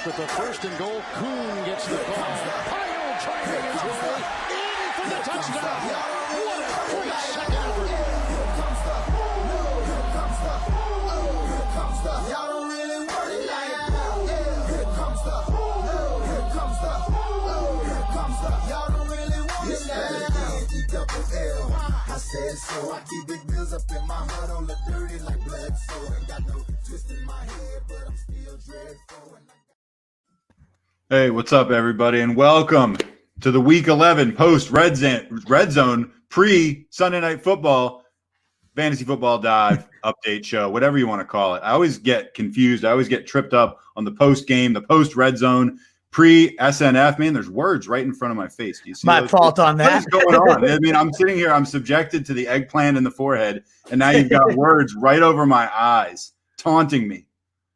With the first and goal, Kuhn gets the call. Pyle driving his way in for the touchdown. What a great second effort. Here comes the, y'all don't really want it like that. Here comes the, y'all don't really want it like that. I said so, I keep big bills up in my heart on the dirty like blood, so ain't got no twist in my head, but I'm still dreadful. Hey, what's up, everybody, and welcome to the Week 11 post Red Zone pre-Sunday Night Football Fantasy Football Dive update show, whatever you want to call it. I always get confused. I always get tripped up on the post-game, the post-Red Zone, pre-SNF. Man, there's words right in front of my face. Do you see my fault on that? What is going on? I mean, I'm sitting here. I'm subjected to the eggplant in the forehead, and now you've got words right over my eyes, taunting me.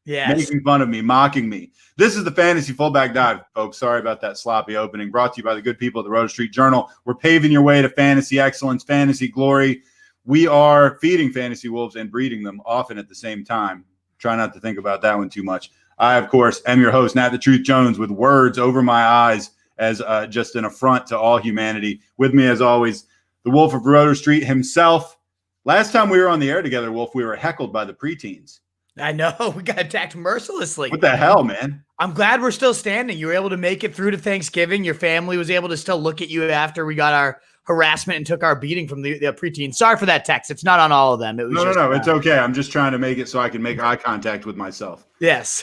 Yes. Making fun of me, mocking me. This is the Fantasy Fullback Dive, folks. Sorry about that sloppy opening. Brought to you by the good people at the Roto Street Journal. We're paving your way to fantasy excellence, fantasy glory. We are feeding fantasy wolves and breeding them often at the same time. Try not to think about that one too much. I, of course, am your host, Nat the Truth Jones, with words over my eyes as just an affront to all humanity. With me, as always, the Wolf of Roto Street himself. Last time we were on the air together, Wolf, we were heckled by the preteens. I know. We got attacked mercilessly. What the hell, man? I'm glad we're still standing. You were able to make it through to Thanksgiving. Your family was able to still look at you after we got our harassment and took our beating from the preteens. Sorry for that text. It's not on all of them. It was No. It's okay. I'm just trying to make it so I can make eye contact with myself. Yes.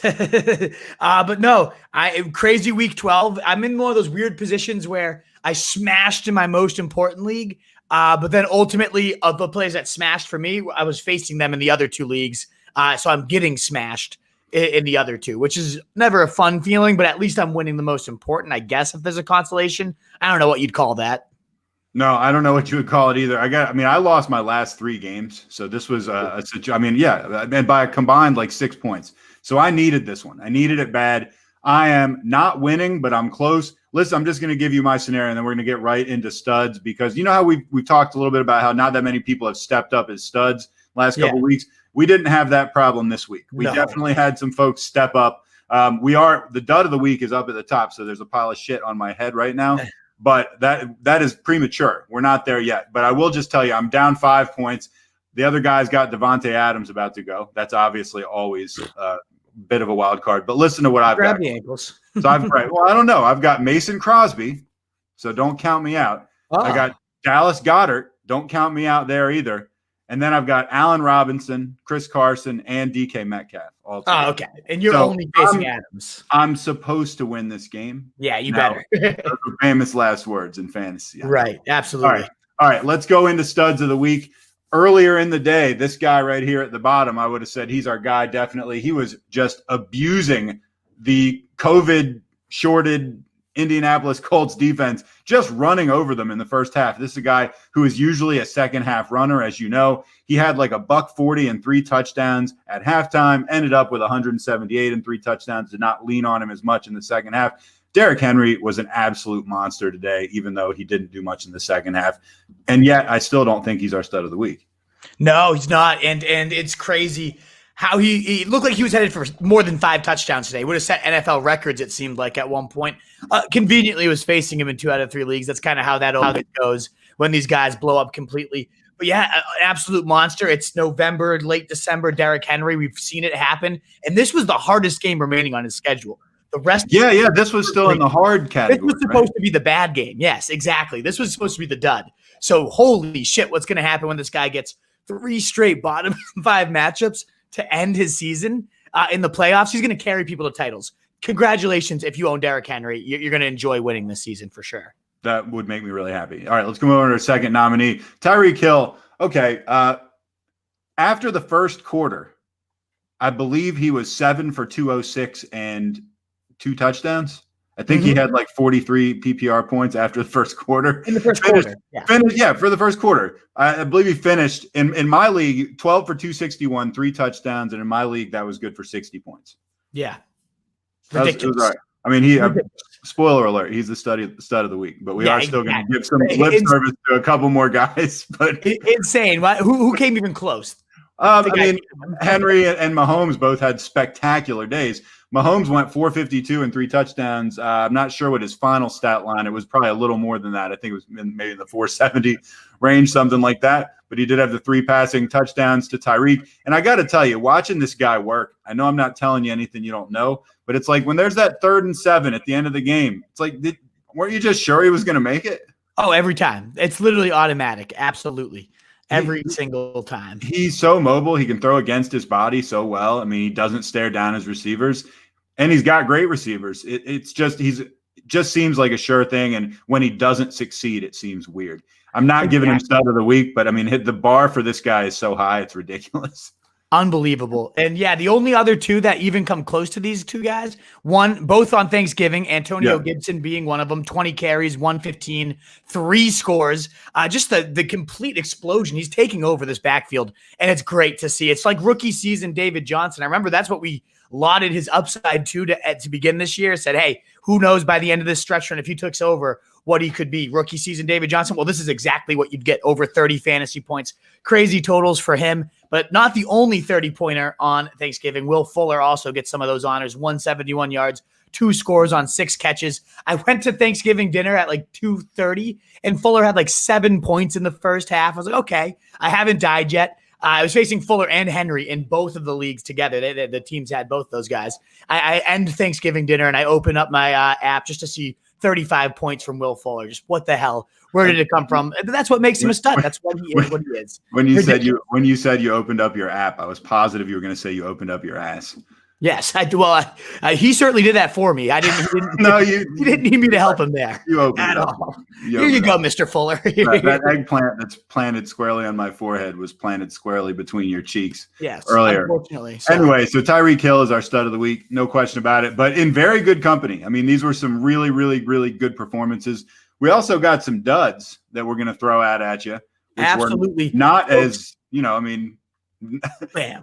But no, crazy week 12. I'm in one of those weird positions where I smashed in my most important league. But then ultimately of the players that smashed for me, I was facing them in the other two leagues. So I'm getting smashed in the other two, which is never a fun feeling, but at least I'm winning the most important, I guess, if there's a consolation. I don't know what you'd call that. No, I don't know what you would call it either. I lost my last 3 games. So this was and by a combined like 6 points. So I needed this one. I needed it bad. I am not winning, but I'm close. Listen, I'm just going to give you my scenario, and then we're going to get right into studs, because you know how we've talked a little bit about how not that many people have stepped up as studs last couple of weeks. We didn't have that problem this week. We definitely had some folks step up. The dud of the week is up at the top, so there's a pile of shit on my head right now. But that is premature. We're not there yet. But I will just tell you, I'm down 5 points. The other guy's got Devontae Adams about to go. That's obviously always a bit of a wild card. But listen to what I've got. Grab the ankles. So well, I don't know. I've got Mason Crosby, so don't count me out. I got Dallas Goedert. Don't count me out there either. And then I've got Allen Robinson, Chris Carson, and DK Metcalf. Oh, okay. And you're only facing Adams. I'm supposed to win this game. Yeah, you better. Those are famous last words in fantasy. Right. Absolutely. All right. Let's go into studs of the week. Earlier in the day, this guy right here at the bottom, I would have said he's our guy, definitely. He was just abusing the COVID-shorted Indianapolis Colts defense, just running over them in the first half. This is a guy who is usually a second half runner, as you know. He had like $140 and 3 touchdowns at halftime, ended up with 178 and 3 touchdowns, did not lean on him as much in the second half. Derrick Henry was an absolute monster today, even though he didn't do much in the second half. And yet I still don't think he's our stud of the week. No, he's not. And it's crazy how he looked like he was headed for more than 5 touchdowns today. Would have set NFL records, it seemed like, at one point. Conveniently was facing him in 2 out of 3 leagues. That's kind of how that goes when these guys blow up completely. But yeah, an absolute monster. It's November, late December, Derrick Henry. We've seen it happen. And this was the hardest game remaining on his schedule. The rest this was still in the hard category. This was supposed to be the bad game. Yes, exactly. This was supposed to be the dud. So holy shit, what's going to happen when this guy gets 3 straight bottom 5 matchups to end his season in the playoffs? He's going to carry people to titles. Congratulations if you own Derrick Henry. You're going to enjoy winning this season for sure. That would make me really happy. All right, let's go over to our second nominee, Tyreek Hill. Okay, after the first quarter, I believe he was 7 for 206 and 2 touchdowns. I think he had like 43 PPR points after the first quarter. In the first quarter. For the first quarter. I believe he finished in my league 12 for 261, 3 touchdowns, and in my league that was good for 60 points. Yeah. Ridiculous. It was all right. I mean, spoiler alert, he's the stud of the week, but we are still going to give some lip service to a couple more guys. But insane. Who came even close? I mean, Henry and Mahomes both had spectacular days. Mahomes went 452 and 3 touchdowns. I'm not sure what his final stat line. It was probably a little more than that. I think it was maybe in the 470 range, something like that. But he did have the 3 passing touchdowns to Tyreek. And I got to tell you, watching this guy work, I know I'm not telling you anything you don't know, but it's like when there's that 3rd and 7 at the end of the game, it's like, weren't you just sure he was going to make it? Oh, every time. It's literally automatic. Absolutely. Every single time. He's so mobile. He can throw against his body so well. I mean, he doesn't stare down his receivers, and he's got great receivers. It just seems like a sure thing. And when he doesn't succeed, it seems weird. I'm not giving him stud of the week, but I mean, the bar for this guy is so high. It's ridiculous. Unbelievable. And yeah, the only other two that even come close to these two guys, both on Thanksgiving, Antonio Gibson being one of them, 20 carries, 115, 3 scores, just the complete explosion. He's taking over this backfield, and it's great to see. It's like rookie season David Johnson. I remember that's what we lauded his upside to begin this year. Said, hey, who knows by the end of this stretch run if he took over what he could be. Rookie season David Johnson. Well, this is exactly what you'd get, over 30 fantasy points. Crazy totals for him, but not the only 30-pointer on Thanksgiving. Will Fuller also gets some of those honors, 171 yards, 2 scores on 6 catches. I went to Thanksgiving dinner at like 2:30, and Fuller had like 7 points in the first half. I was like, okay, I haven't died yet. I was facing Fuller and Henry in both of the leagues together. The teams had both those guys. I end Thanksgiving dinner, and I open up my app just to see 35 points from Will Fuller. Just what the hell? Where did it come from? That's what makes him a stud. That's what he is. When you said you opened up your app, I was positive you were going to say you opened up your ass. Yes, I do. Well, he certainly did that for me. He didn't need me to help him there at all. Here you go, Mr. Fuller. That eggplant that's planted squarely on my forehead was planted squarely between your cheeks. Yes, earlier. Unfortunately. Anyway, so Tyreek Hill is our stud of the week, no question about it. But in very good company. I mean, these were some really, really, really good performances. We also got some duds that we're going to throw out at you. Absolutely, not as I mean.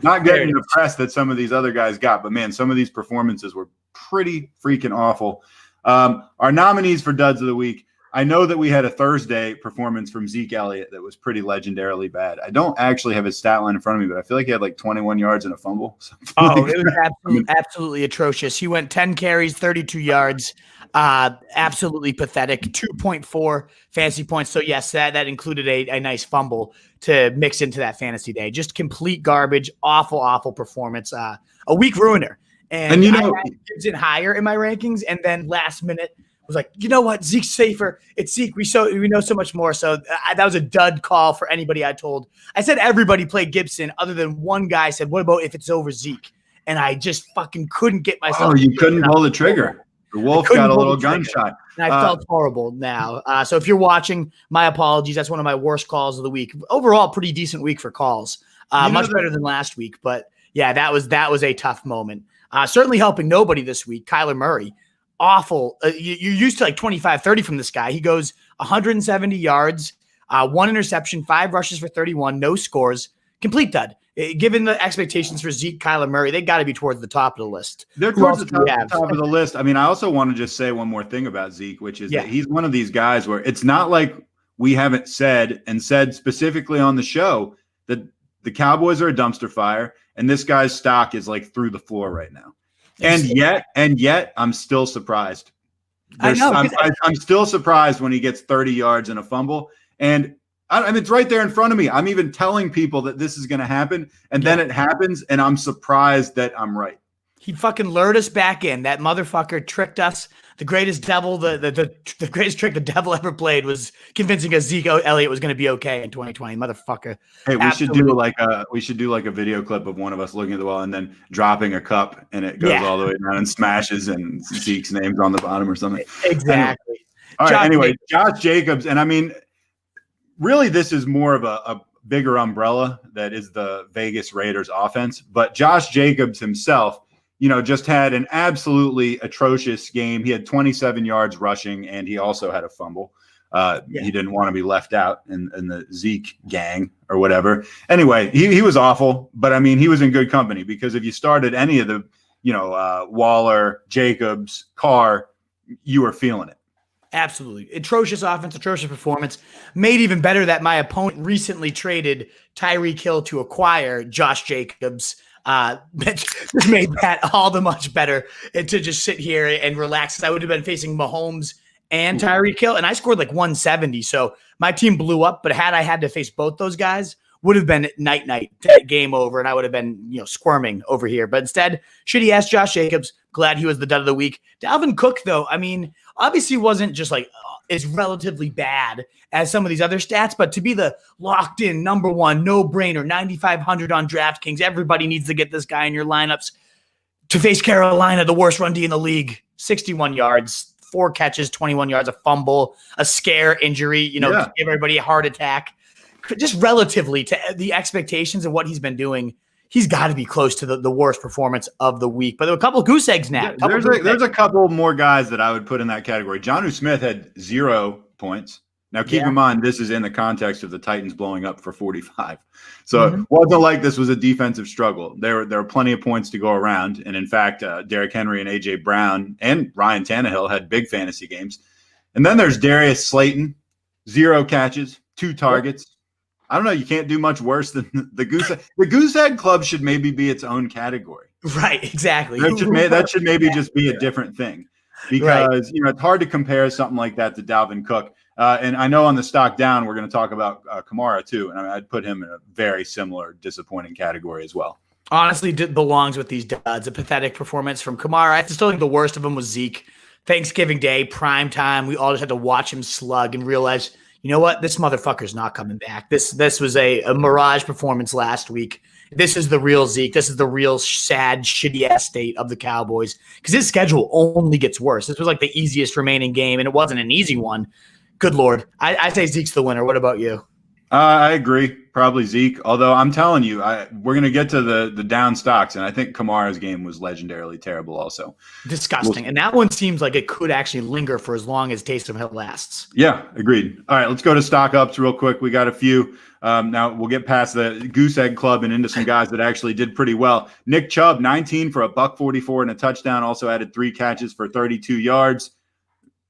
Not getting the press that some of these other guys got, but man, some of these performances were pretty freaking awful. Our nominees for duds of the week. I know that we had a Thursday performance from Zeke Elliott that was pretty legendarily bad. I don't actually have his stat line in front of me, but I feel like he had like 21 yards and a fumble. It was absolutely atrocious. He went 10 carries, 32 yards. Absolutely pathetic. 2.4 fantasy points. So yes, that included a nice fumble to mix into that fantasy day. Just complete garbage. Awful performance. A week ruiner. And I had Gibson higher in my rankings, and then last minute was like, you know what? Zeke's safer. It's Zeke. We know so much more. So that was a dud call for anybody I told. I said everybody played Gibson other than one guy said, what about if it's over Zeke? And I just fucking couldn't get myself. Oh, you couldn't pull the trigger. The wolf got a little gunshot. And I felt horrible now. So if you're watching, my apologies. That's one of my worst calls of the week. Overall, pretty decent week for calls. Much better than last week. But yeah, that was a tough moment. Certainly helping nobody this week. Kyler Murray. Awful. You're used to like 25, 30 from this guy. He goes 170 yards, 1 interception, 5 rushes for 31, no scores. Complete dud. Given the expectations for Zeke, Kyler Murray, they got to be towards the top of the list. They're towards the top of the list. I mean, I also want to just say one more thing about Zeke, which is that he's one of these guys where it's not like we haven't said specifically on the show that the Cowboys are a dumpster fire, and this guy's stock is like through the floor right now. And yet, I'm still surprised. I'm still surprised when he gets 30 yards and a fumble. And I mean, it's right there in front of me. I'm even telling people that this is going to happen, and then it happens, and I'm surprised that I'm right. He fucking lured us back in. That motherfucker tricked us. The greatest devil, the greatest trick the devil ever played was convincing us Zeke Elliott was going to be okay in 2020. Motherfucker. Hey, we should do like a video clip of one of us looking at the wall and then dropping a cup, and it goes all the way down and smashes, and Zeke's name's on the bottom or something. Exactly. Anyway, Josh Jacobs, and I mean, really, this is more of a bigger umbrella that is the Vegas Raiders offense, but Josh Jacobs himself, just had an absolutely atrocious game. He had 27 yards rushing, and he also had a fumble. He didn't want to be left out in the Zeke gang or whatever. Anyway, he was awful, but I mean, he was in good company because if you started any of the, Waller, Jacobs, Carr, you were feeling it. Absolutely. Atrocious offense, atrocious performance. Made even better that my opponent recently traded Tyreek Hill to acquire Josh Jacobs. just made that all the much better to just sit here and relax. I would have been facing Mahomes and Tyreek Hill, and I scored like 170. So my team blew up, but had I had to face both those guys, would have been night, game over, and I would have been, squirming over here. But instead, shitty ass Josh Jacobs. Glad he was the dud of the week. Dalvin Cook, though, I mean, obviously wasn't just like is relatively bad as some of these other stats, but to be the locked in number one, no brainer, 9,500 on DraftKings, everybody needs to get this guy in your lineups. To face Carolina, the worst run D in the league, 61 yards, 4 catches, 21 yards, a fumble, a scare injury, give everybody a heart attack. Just relatively to the expectations of what he's been doing, he's got to be close to the worst performance of the week. But there were a couple of goose eggs now. There's a couple more guys that I would put in that category. Jonnu Smith had 0 points. Now, keep in mind, this is in the context of the Titans blowing up for 45. So it wasn't like this was a defensive struggle. There were plenty of points to go around. And in fact, Derrick Henry and A.J. Brown and Ryan Tannehill had big fantasy games. And then there's Darius Slayton, 0 catches, 2 targets. I don't know. You can't do much worse than the goose egg. The goose egg club should maybe be its own category. Right, exactly. That should maybe just be a different thing because, it's hard to compare something like that to Dalvin Cook. And I know on the stock down, we're going to talk about Kamara too. And I'd put him in a very similar disappointing category as well. Honestly, belongs with these duds. A pathetic performance from Kamara. I still think the worst of them was Zeke. Thanksgiving Day, prime time. We all just had to watch him slug and realize, you know what? This motherfucker's not coming back. This was a mirage performance last week. This is the real Zeke. This is the real sad, shitty-ass state of the Cowboys because his schedule only gets worse. This was like the easiest remaining game, and it wasn't an easy one. Good Lord. I say Zeke's the winner. What about you? I agree. Probably Zeke. Although I'm telling you, we're going to get to the down stocks, and I think Kamara's game was legendarily terrible also. Disgusting. And that one seems like it could actually linger for as long as Taysom Hill lasts. Yeah, agreed. All right, let's go to stock ups real quick. We got a few. Now we'll get past the goose egg club and into some guys that actually did pretty well. Nick Chubb, 19 for $144 and a touchdown. Also added 3 catches for 32 yards.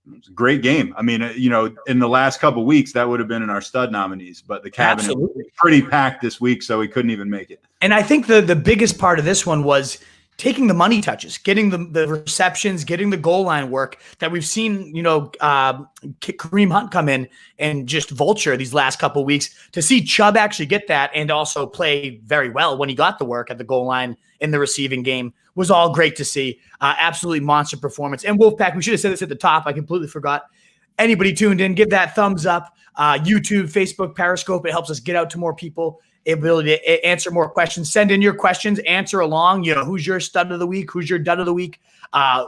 It was a great game. I mean, in the last couple of weeks, that would have been in our stud nominees, but the cabinet was pretty packed this week, so he couldn't even make it. And I think the biggest part of this one was taking the money touches, getting the receptions, getting the goal line work that we've seen, Kareem Hunt come in and just vulture these last couple of weeks. To see Chubb actually get that and also play very well when he got the work at the goal line in the receiving game was all great to see. Absolutely monster performance. And Wolfpack, we should have said this at the top. I completely forgot. Anybody tuned in, give that thumbs up. YouTube, Facebook, Periscope. It helps us get out to more people. Ability to answer more questions. Send in your questions. Answer along. Who's your stud of the week? Who's your dud of the week?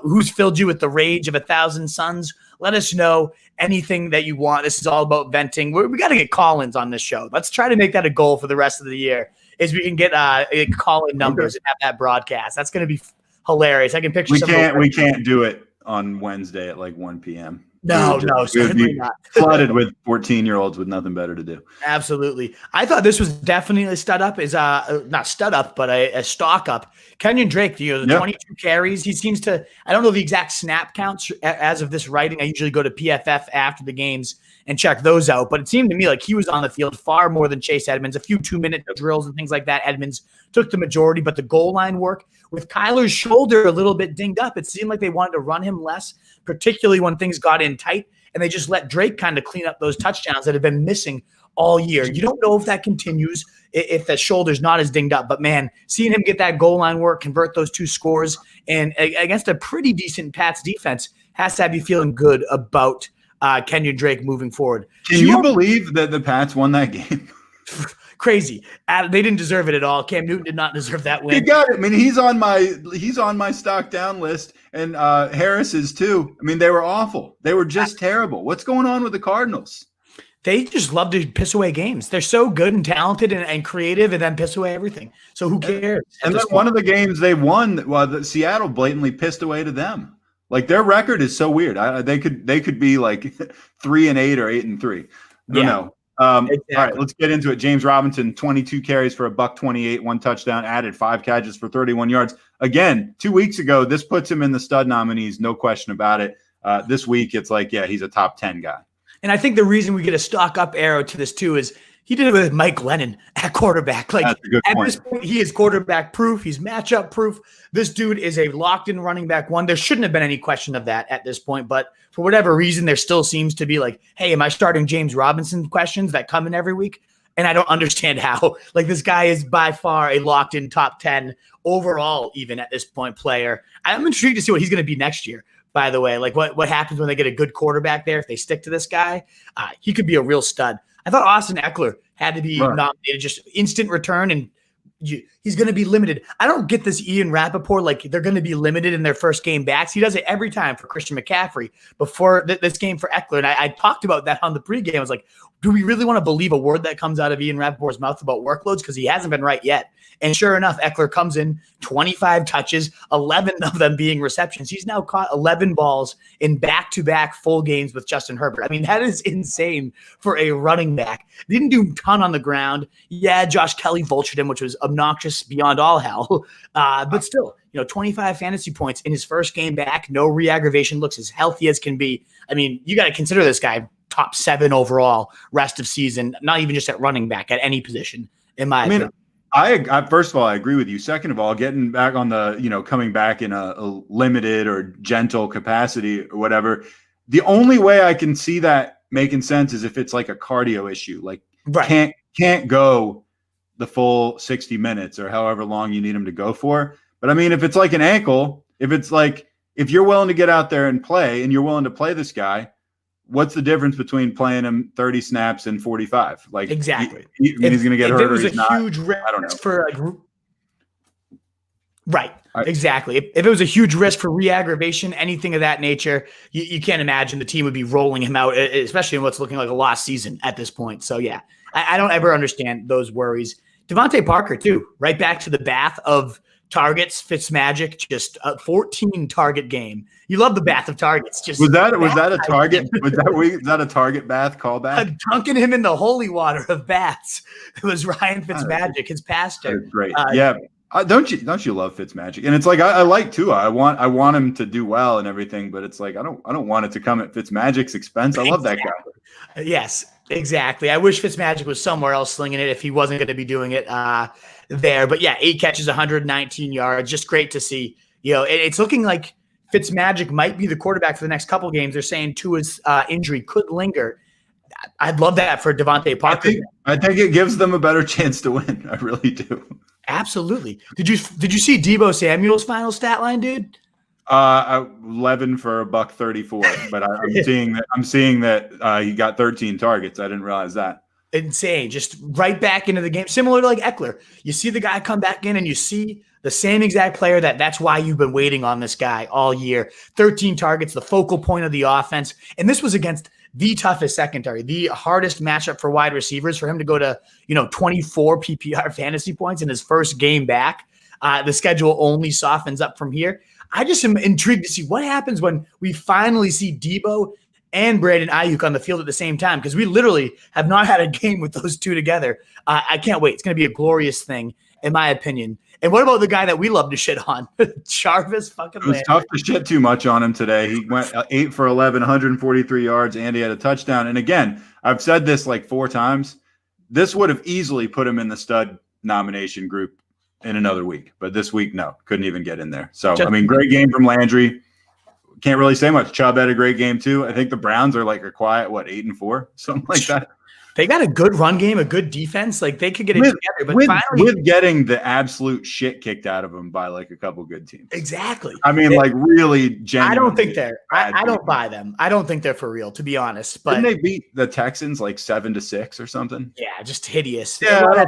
Who's filled you with the rage of 1,000 suns? Let us know anything that you want. This is all about venting. We got to get call-ins on this show. Let's try to make that a goal for the rest of the year. Is we can get call-in numbers and have that broadcast. That's going to be hilarious. I can picture. We can't do it on Wednesday at like 1 p.m. No, certainly not. Flooded with 14-year-olds with nothing better to do. Absolutely. I thought this was definitely a stud up. Is not stud up, but a stock up. Kenyon Drake, the 22 carries. He seems to. I don't know the exact snap counts as of this writing. I usually go to PFF after the games and check those out. But it seemed to me like he was on the field far more than Chase Edmonds. A few 2-minute drills and things like that. Edmonds took the majority, but the goal line work with Kyler's shoulder a little bit dinged up, it seemed like they wanted to run him less, particularly when things got in tight, and they just let Drake kind of clean up those touchdowns that have been missing all year. You don't know if that continues, if the shoulder's not as dinged up, but man, seeing him get that goal line work, convert those 2 scores, and against a pretty decent Pats defense has to have you feeling good about Kenyon Drake moving forward. Can you believe that the Pats won that game? Crazy. They didn't deserve it at all. Cam Newton did not deserve that win. He got it. I mean, he's on my stock down list, and Harris is too. I mean, they were awful. They were just terrible. What's going on with the Cardinals? They just love to piss away games. They're so good and talented and creative, and then piss away everything. So who cares? And then one of the games they won, the Seattle blatantly pissed away to them. Like their record is so weird. They could be like 3-8 or 8-3. I don't know. Exactly. All right, let's get into it. James Robinson, 22 carries for $128, 1 touchdown, added 5 catches for 31 yards. Again, 2 weeks ago, this puts him in the stud nominees, no question about it. This week, it's like, yeah, he's a top 10 guy. And I think the reason we get a stock up arrow to this too is He did it with Mike Lennon at quarterback. Like, That's a good at point. this point, he is quarterback proof. He's matchup proof. This dude is a locked-in running back one. There shouldn't have been any question of that at this point, but for whatever reason, there still seems to be like, hey, am I starting James Robinson questions that come in every week? And I don't understand how. Like, this guy is by far a locked-in top 10 overall, even at this point, player. I'm intrigued to see what he's going to be next year, by the way. Like, what happens when they get a good quarterback there if they stick to this guy? He could be a real stud. I thought Austin Eckler had to be nominated, just instant return, and he's going to be limited. I don't get this Ian Rappaport, like they're going to be limited in their first game backs. He does it every time for Christian McCaffrey before this game for Eckler. And I talked about that on the pregame. I was like, do we really want to believe a word that comes out of Ian Rappaport's mouth about workloads? Because he hasn't been right yet. And sure enough, Eckler comes in, 25 touches, 11 of them being receptions. He's now caught 11 balls in back-to-back full games with Justin Herbert. I mean, that is insane for a running back. Didn't do a ton on the ground. Yeah, Josh Kelly vultured him, which was obnoxious beyond all hell. But still, 25 fantasy points in his first game back, no re-aggravation, looks as healthy as can be. I mean, you got to consider this guy top 7 overall rest of season, not even just at running back, at any position, in my opinion. I first of all, I agree with you. Second of all, getting back on the, coming back in a limited or gentle capacity or whatever, the only way I can see that making sense is if it's like a cardio issue, like can't go the full 60 minutes or however long you need him to go for. But I mean, if it's like an ankle, if you're willing to get out there and play and you're willing to play this guy, what's the difference between playing him 30 snaps and 45? Like, exactly. He's going to get hurt. If it was a huge risk for exactly. If it was a huge risk for re-aggravation, anything of that nature, you can't imagine the team would be rolling him out, especially in what's looking like a lost season at this point. So yeah, I don't ever understand those worries. Devontae Parker too, right back to the bath of targets. Fitzmagic, just a 14 target game. You love the bath of targets. Just was that a target? Was that a target bath callback? Dunking him in the holy water of baths. It was Ryan Fitzmagic, his pastor. That's great. Yeah. Don't you love Fitzmagic? And it's like I like Tua. I want him to do well and everything, but it's like I don't want it to come at Fitzmagic's expense. I love that guy. Yes, exactly. I wish Fitzmagic was somewhere else slinging it if he wasn't going to be doing it there. But yeah, 8 catches, 119 yards. Just great to see. It's looking like Fitzmagic might be the quarterback for the next couple games. They're saying Tua's injury could linger. I'd love that for Devontae Parker. I think it gives them a better chance to win. I really do. Absolutely. Did you see Deebo Samuel's final stat line, dude? 11 for $134, but I'm seeing that he got 13 targets. I didn't realize that. Insane. Just right back into the game, similar to like Eckler. You see the guy come back in and you see the same exact player that's why you've been waiting on this guy all year. 13 targets, the focal point of the offense. And this was against the toughest secondary, the hardest matchup for wide receivers. For him to go to, 24 PPR fantasy points in his first game back. The schedule only softens up from here. I just am intrigued to see what happens when we finally see Deebo and Brandon Ayuk on the field at the same time, because we literally have not had a game with those two together. I can't wait. It's going to be a glorious thing, in my opinion. And what about the guy that we love to shit on, Jarvis fucking Landry? It was tough to shit too much on him today. He went 8 for 11, 143 yards, and he had a touchdown. And again, I've said this like 4 times. This would have easily put him in the stud nomination group in another week. But this week, no, couldn't even get in there. So, great game from Landry. Can't really say much. Chubb had a great game too. I think the Browns are like a quiet, 8-4, something like that. They got a good run game, a good defense. Like they could get it together, but finally, with getting the absolute shit kicked out of them by like a couple good teams. Exactly. I mean, really genuine. I don't think they're. I don't buy them. I don't think they're for real, to be honest. But didn't they beat the Texans like 7-6 or something? Yeah, just hideous. Yeah, I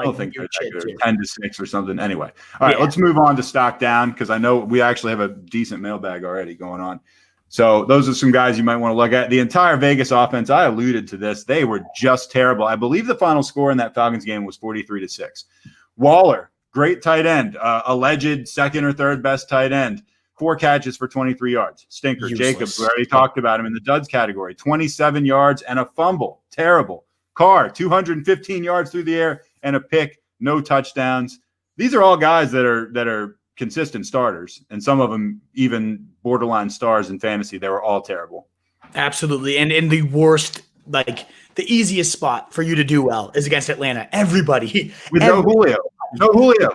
don't think they're 10-6 or something. Anyway, all right, let's move on to stock down, because I know we actually have a decent mailbag already going on. So those are some guys you might want to look at. The entire Vegas offense, I alluded to this. They were just terrible. I believe the final score in that Falcons game was 43-6. Waller, great tight end, alleged second or third best tight end, 4 catches for 23 yards. Stinker. Useless. Jacobs, we already talked about him in the duds category, 27 yards and a fumble. Terrible. Carr, 215 yards through the air and a pick, no touchdowns. These are all guys that are consistent starters, and some of them even borderline stars in fantasy. They were all terrible. Absolutely. And in the worst Like the easiest spot for you to do well is against Atlanta. Everybody. With no Julio. No Julio.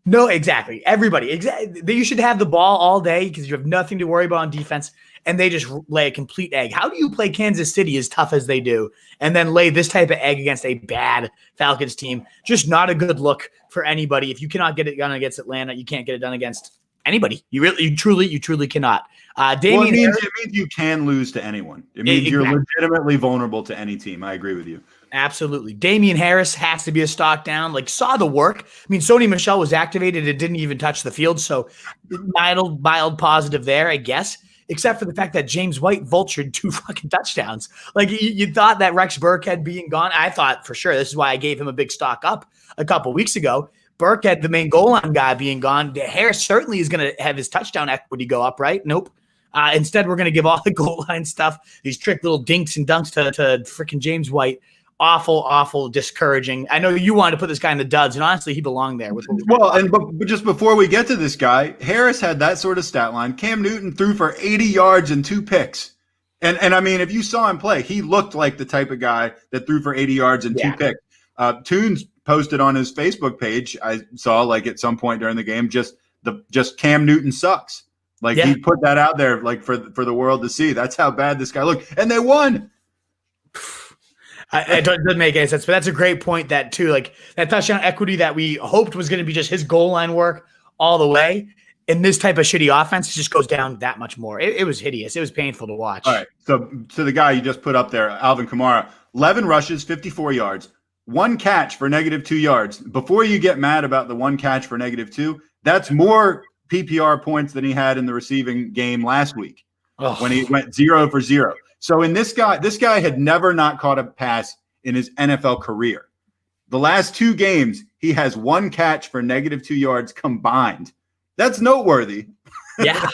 No, exactly. Everybody. Exactly. You should have the ball all day because you have nothing to worry about on defense, and they just lay a complete egg. How do you play Kansas City as tough as they do and then lay this type of egg against a bad Falcons team? Just not a good look for anybody. If you cannot get it done against Atlanta, you can't get it done against anybody. You truly cannot. It means you can lose to anyone. It means you're legitimately vulnerable to any team. I agree with you. Absolutely. Damian Harris has to be a stock down. Like, saw the work. I mean, Sony Michel was activated. It didn't even touch the field. So mild positive there, I guess, except for the fact that James White vultured 2 fucking touchdowns. Like, you thought that Rex Burkhead being gone. I thought for sure. This is why I gave him a big stock up a couple weeks ago. Burkhead, the main goal line guy, being gone. Harris certainly is going to have his touchdown equity go up, right? Nope. Instead, we're going to give all the goal line stuff, these trick little dinks and dunks to freaking James White. Awful, discouraging. I know you wanted to put this guy in the duds, and honestly, he belonged there. But just before we get to this guy, Harris had that sort of stat line. Cam Newton threw for 80 yards and 2 picks. And I mean, if you saw him play, he looked like the type of guy that threw for 80 yards and 2 picks. Tunes posted on his Facebook page, I saw like at some point during the game, just Cam Newton sucks. Like he put that out there like for the world to see. That's how bad this guy looked. And they won. It doesn't make any sense, but that's a great point. That too, like that touchdown equity that we hoped was going to be just his goal line work all the way. In this type of shitty offense, it just goes down that much more. It was hideous. It was painful to watch. All right. So the guy you just put up there, Alvin Kamara, 11 rushes, 54 yards, 1 catch for -2 yards. Before you get mad about the 1 catch for -2, that's more PPR points than he had in the receiving game last week when he went 0 for 0. So in this guy had never not caught a pass in his NFL career. The last 2 games, he has 1 catch for -2 yards combined. That's noteworthy. Yeah,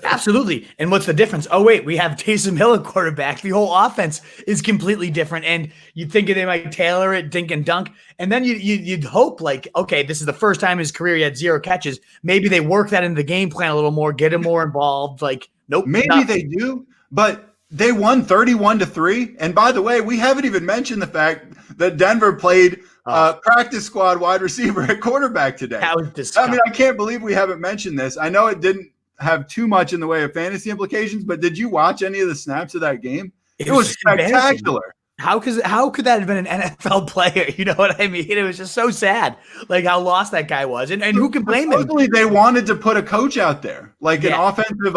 absolutely. And what's the difference? Oh, wait, we have Taysom Hill at quarterback. The whole offense is completely different. And you'd think they might tailor it, dink and dunk. And then you'd hope like, okay, this is the first time in his career he had 0 catches. Maybe they work that into the game plan a little more, get him more involved. Like, nope. Maybe they do, but they won 31-3. And by the way, we haven't even mentioned the fact that Denver played practice squad wide receiver at quarterback today. That was disgusting. I mean, I can't believe we haven't mentioned this. I know it didn't have too much in the way of fantasy implications, but did you watch any of the snaps of that game? It was spectacular. How could that have been an NFL player? You know what I mean? It was just so sad, like how lost that guy was. And who can blame him? Supposedly they wanted to put a coach out there, like an offensive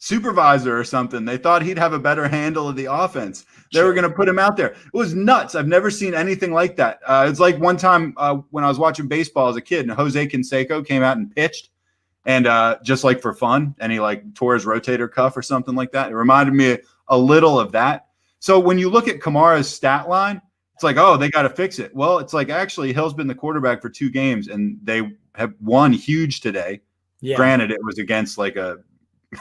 supervisor or something. They thought he'd have a better handle of the offense. They were going to put him out there. It was nuts. I've never seen anything like that. It's like one time when I was watching baseball as a kid, and Jose Canseco came out and pitched, and just like for fun, and he like tore his rotator cuff or something like that. It reminded me a little of that. So when you look at Kamara's stat line, it's like, oh, they got to fix it. Well, it's like actually Hill's been the quarterback for 2 games, and they have won huge today. Yeah. Granted, it was against like a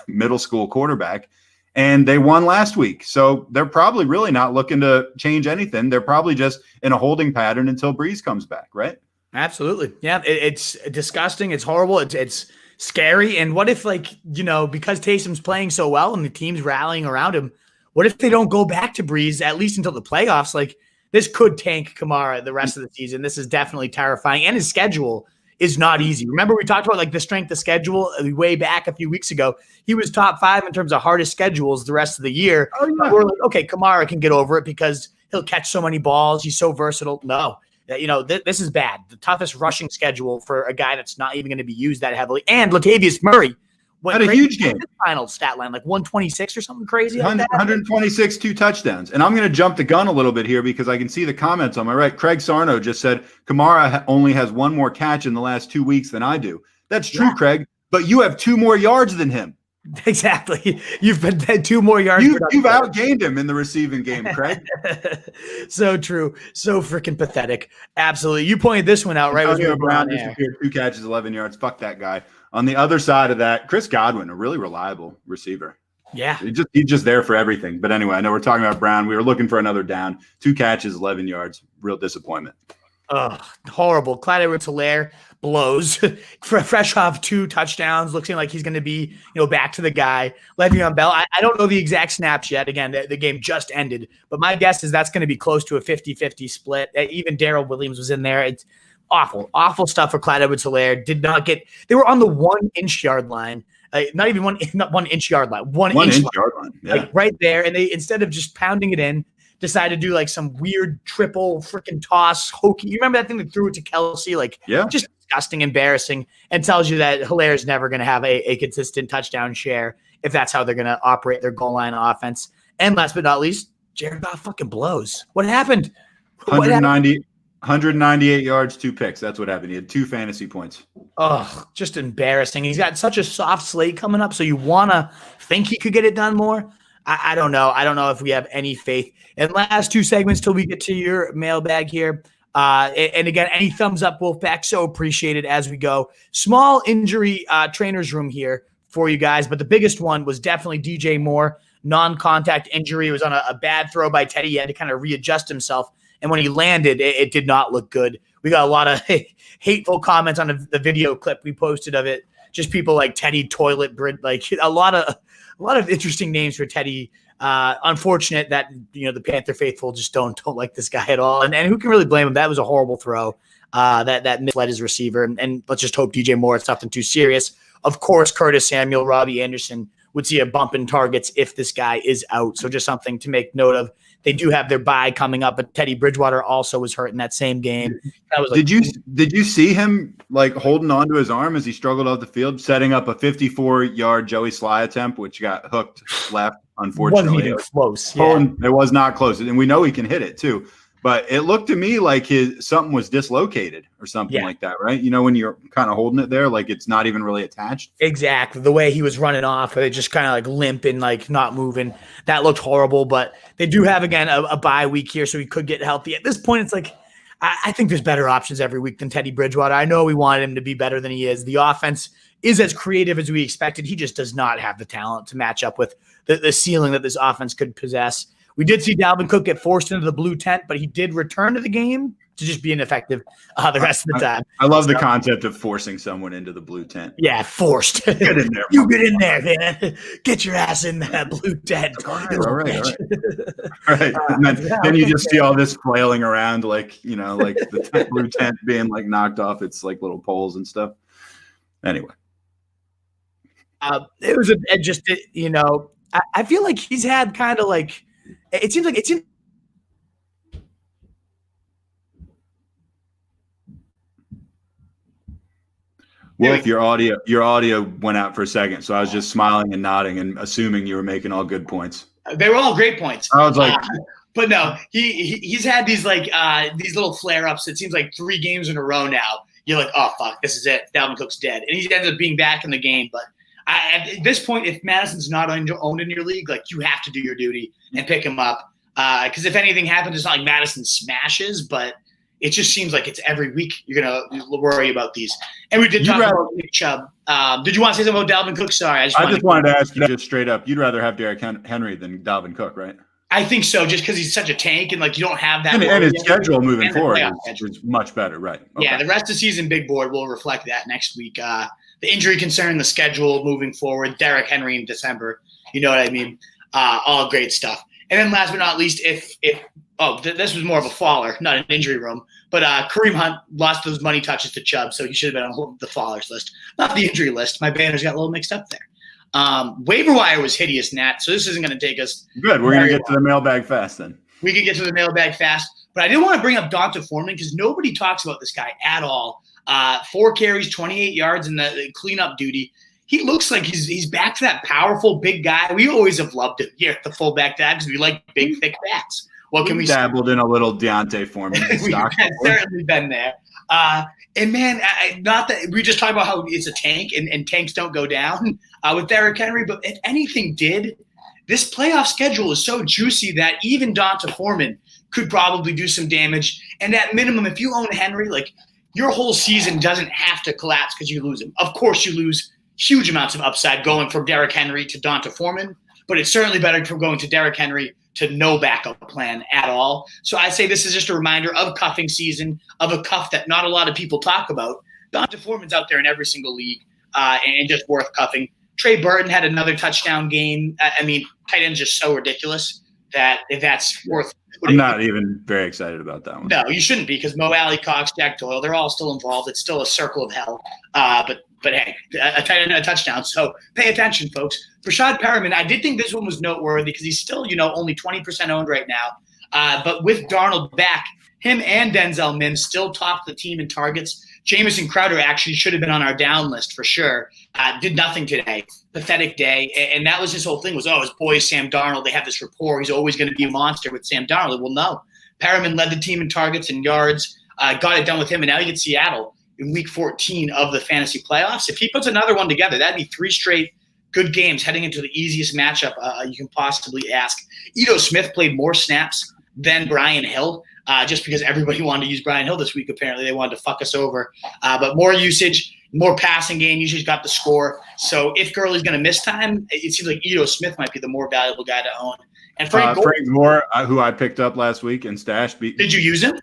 middle school quarterback, and they won last week. So they're probably really not looking to change anything. They're probably just in a holding pattern until Breeze comes back, right? Absolutely. Yeah, it's disgusting. It's horrible. It's scary. And what if, like, because Taysom's playing so well and the team's rallying around him, what if they don't go back to Breeze at least until the playoffs? Like, this could tank Kamara the rest of the season. This is definitely terrifying. And his schedule is not easy. Remember, we talked about like the strength of schedule way back a few weeks ago. He was top 5 in terms of hardest schedules the rest of the year. Oh, yeah. We're like, okay, Kamara can get over it because he'll catch so many balls. He's so versatile. No, this is bad. The toughest rushing schedule for a guy that's not even going to be used that heavily. And Latavius Murray had a huge game. Final stat line, like 126 or something crazy. 126, 2 touchdowns. And I'm going to jump the gun a little bit here because I can see the comments on my right. Craig Sarno just said Kamara only has 1 more catch in the last 2 weeks than I do. That's true, Craig, but you have 2 more yards than him. Exactly. You've been 2 more yards. You've outgained him in the receiving game, Craig. So true. So freaking pathetic. Absolutely. You pointed this one out, right? Brown disappeared, 2 catches, 11 yards. Fuck that guy. On the other side of that, Chris Godwin, a really reliable receiver. Yeah. He's just there for everything. But anyway, I know we're talking about Brown. We were looking for another down. 2 catches, 11 yards. Real disappointment. Horrible. Clyde Edwards-Helaire blows fresh off 2 touchdowns, looking like he's going to be, back to the guy. Le'Veon Bell, I don't know the exact snaps yet. Again, the game just ended, but my guess is that's going to be close to a 50-50 split. Even Darrell Williams was in there. It's awful stuff for Clyde Edwards-Helaire. They were on the 1-inch yard line. Not even not 1-inch yard line, 1-inch yard line. Yeah. Like right there. And they, instead of just pounding it in, decided to do like some weird triple freaking toss hokey. You remember that thing that threw it to Kelsey? Just disgusting, embarrassing, and tells you that Hilaire is never going to have a consistent touchdown share if that's how they're going to operate their goal line offense. And last but not least, Jared Goff fucking blows. What happened? 198 yards, 2 picks. That's what happened. He had 2 fantasy points. Just embarrassing. He's got such a soft slate coming up, so you want to think he could get it done more. I don't know. I don't know if we have any faith. And last 2 segments till we get to your mailbag here. And again, any thumbs up, Wolfpack, so appreciated as we go. Small injury trainer's room here for you guys, but the biggest one was definitely DJ Moore. Non-contact injury. It was on a bad throw by Teddy. He had to kind of readjust himself. And when he landed, it did not look good. We got a lot of hateful comments on the video clip we posted of it. Just people like Teddy Toilet Brid, like a lot of interesting names for Teddy. Unfortunate that the Panther faithful just don't like this guy at all. And who can really blame him? That was a horrible throw that misled his receiver. And let's just hope DJ Moore, it's nothing too serious. Of course, Curtis Samuel, Robbie Anderson would see a bump in targets if this guy is out. So just something to make note of. They do have their bye coming up, but Teddy Bridgewater also was hurt in that same game. That was did you see him holding onto his arm as he struggled off the field, setting up a 54-yard Joey Sly attempt, which got hooked left, unfortunately. Wasn't even close. Yeah. It was not close. And we know he can hit it too. But it looked to me like something was dislocated or something like that, right? When you're kind of holding it there, like it's not even really attached. Exactly. The way he was running off, it just kind of limp and not moving. That looked horrible. But they do have, again, a bye week here, so he could get healthy. At this point, it's I think there's better options every week than Teddy Bridgewater. I know we wanted him to be better than he is. The offense is as creative as we expected. He just does not have the talent to match up with the ceiling that this offense could possess. We did see Dalvin Cook get forced into the blue tent, but he did return to the game to just be ineffective the rest of the time. I love the concept of forcing someone into the blue tent. Yeah, forced. Get in there. You get in there, man. Get your ass in that blue tent. All right. And then you just see all this flailing around, the blue tent being knocked off its little poles and stuff. Anyway. It was I feel like he's had kind of it seems like it's in. Wolf, your audio went out for a second, so I was just smiling and nodding and assuming you were making all good points. They were all great points. I was like, but no, he's had these these little flare-ups. It seems like 3 games in a row now. You're like, oh fuck, this is it. Dalvin Cook's dead, and he ends up being back in the game. But at this point, if Madison's not owned in your league, you have to do your duty and pick him up. Because if anything happens, it's not like Madison smashes, but it just seems like it's every week you're going to worry about these. And we did talk about Nick Chubb. Did you want to say something about Dalvin Cook? Sorry. I just wanted to ask you just straight up. You'd rather have Derrick Henry than Dalvin Cook, right? I think so, just because he's such a tank and you don't have that. And his schedule moving forward is much better, right? Okay. Yeah, the rest of the season big board will reflect that next week. The injury concern, the schedule moving forward, Derrick Henry in December. You know what I mean? All great stuff. And then last but not least, this was more of a faller, not an injury room, but Kareem Hunt lost those money touches to Chubb, so he should have been on the fallers list, not the injury list. My banners got a little mixed up there. Waiver wire was hideous, Nat, so this isn't going to take us. Good. We're going to get to the mailbag fast then. We can get to the mailbag fast, but I did want to bring up Donta Foreman because nobody talks about this guy at all. 4 carries, 28 yards in the cleanup duty. He looks like he's back to that powerful big guy. We always have loved him here at the fullback tag because we like big, thick backs. What can we dabbled in a little Deontay Foreman? We've certainly been there. And man, not that we just talk about how it's a tank and tanks don't go down with Derrick Henry, but if anything did, this playoff schedule is so juicy that even Donta Foreman could probably do some damage. And at minimum, if you own Henry, your whole season doesn't have to collapse because you lose him. Of course, you lose huge amounts of upside going from Derrick Henry to Donta Foreman, but it's certainly better from going to Derrick Henry to no backup plan at all. So I say this is just a reminder of cuffing season, of a cuff that not a lot of people talk about. Donta Foreman's out there in every single league and just worth cuffing. Trey Burton had another touchdown game. I mean, tight end's just so ridiculous that if that's worth – I'm not even very excited about that one. No, you shouldn't be because Mo Alley, Cox, Jack Doyle, they're all still involved. It's still a circle of hell. But hey, a tight end and a touchdown. So pay attention, folks. Rashad Perriman, I did think this one was noteworthy because he's still, only 20% owned right now. But with Darnold back, him and Denzel Mims still top the team in targets. Jamison Crowder actually should have been on our down list for sure. Did nothing today. Pathetic day. And that was his whole thing was, his boy Sam Darnold, they have this rapport. He's always going to be a monster with Sam Darnold. Well, no. Perriman led the team in targets and yards, got it done with him, and now you get Seattle in week 14 of the fantasy playoffs. If he puts another one together, that'd be 3 straight good games heading into the easiest matchup you can possibly ask. Ito Smith played more snaps than Brian Hill, just because everybody wanted to use Brian Hill this week. Apparently they wanted to fuck us over. But more usage, more passing game usage got the score. So if Gurley's going to miss time, it seems like Ito Smith might be the more valuable guy to own. And Frank Gore, who I picked up last week and stashed. Did you use him?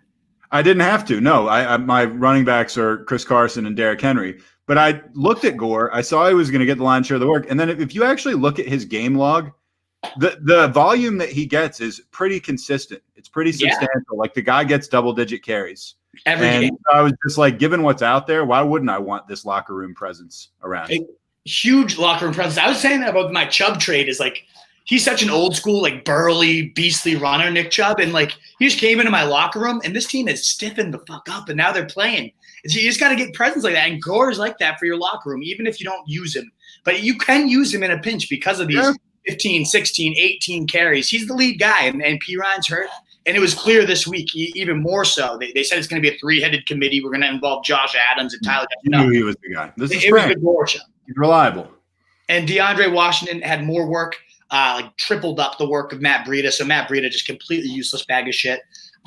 I didn't have to. No, my running backs are Chris Carson and Derrick Henry. But I looked at Gore. I saw he was going to get the lion's share of the work. And then if you actually look at his game log, the volume that he gets is pretty consistent. It's pretty substantial. Yeah. Like the guy gets double-digit carries. Every game. I was just like, given what's out there, why wouldn't I want this locker room presence around? A huge locker room presence. I was saying that about my Chubb trade is like, he's such an old school, like burly, beastly runner, Nick Chubb. And like, he just came into my locker room and this team has stiffened the fuck up and now they're playing. And so you just got to get presence like that. And Gore's like that for your locker room, even if you don't use him. But you can use him in a pinch because of these 15, 16, 18 carries. He's the lead guy and P. Ryan's hurt. And it was clear this week, even more so. They said it's going to be a 3-headed committee. We're going to involve Josh Adams and Tyler. You knew he was the guy. It was the Gore show. He's reliable. And DeAndre Washington had more work. Like tripled up the work of Matt Breida. So Matt Breida just completely useless bag of shit.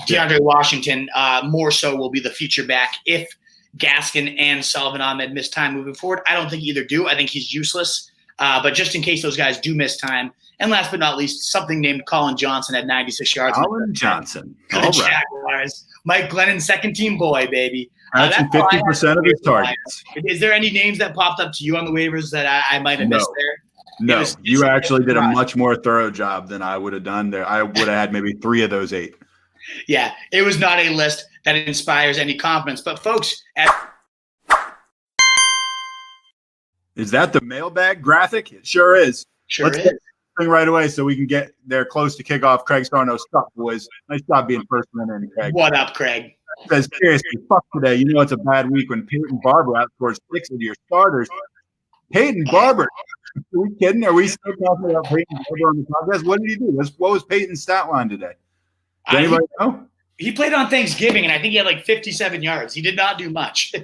DeAndre Washington more so will be the feature back if Gaskin and Sullivan Ahmed miss time moving forward. I don't think either do. I think he's useless. But just in case those guys do miss time. And last but not least, something named Colin Johnson at 96 yards. Colin Johnson. All right. Jaguars. Mike Glennon's second-team boy, baby. That's 50% of his targets. Is there any names that popped up to you on the waivers that I might have missed there? No, you actually did a much more thorough job than I would have done there. I would have had maybe 3 of those 8. Yeah, it was not a list that inspires any confidence. But folks, is that the mailbag graphic? It sure is. Let's get thing right away so we can get there close to kickoff. Craig Sarno, stuff, boys. Nice job being first minute in, Craig. What up, Craig? Says seriously, fuck today. You know it's a bad week when Peyton Barber outscores 6 of your starters. Peyton Barber. Are we kidding? Are we still talking about Peyton Barber on the podcast? What did he do? What was Peyton's stat line today? Does anybody know? He played on Thanksgiving, and I think he had like 57 yards. He did not do much.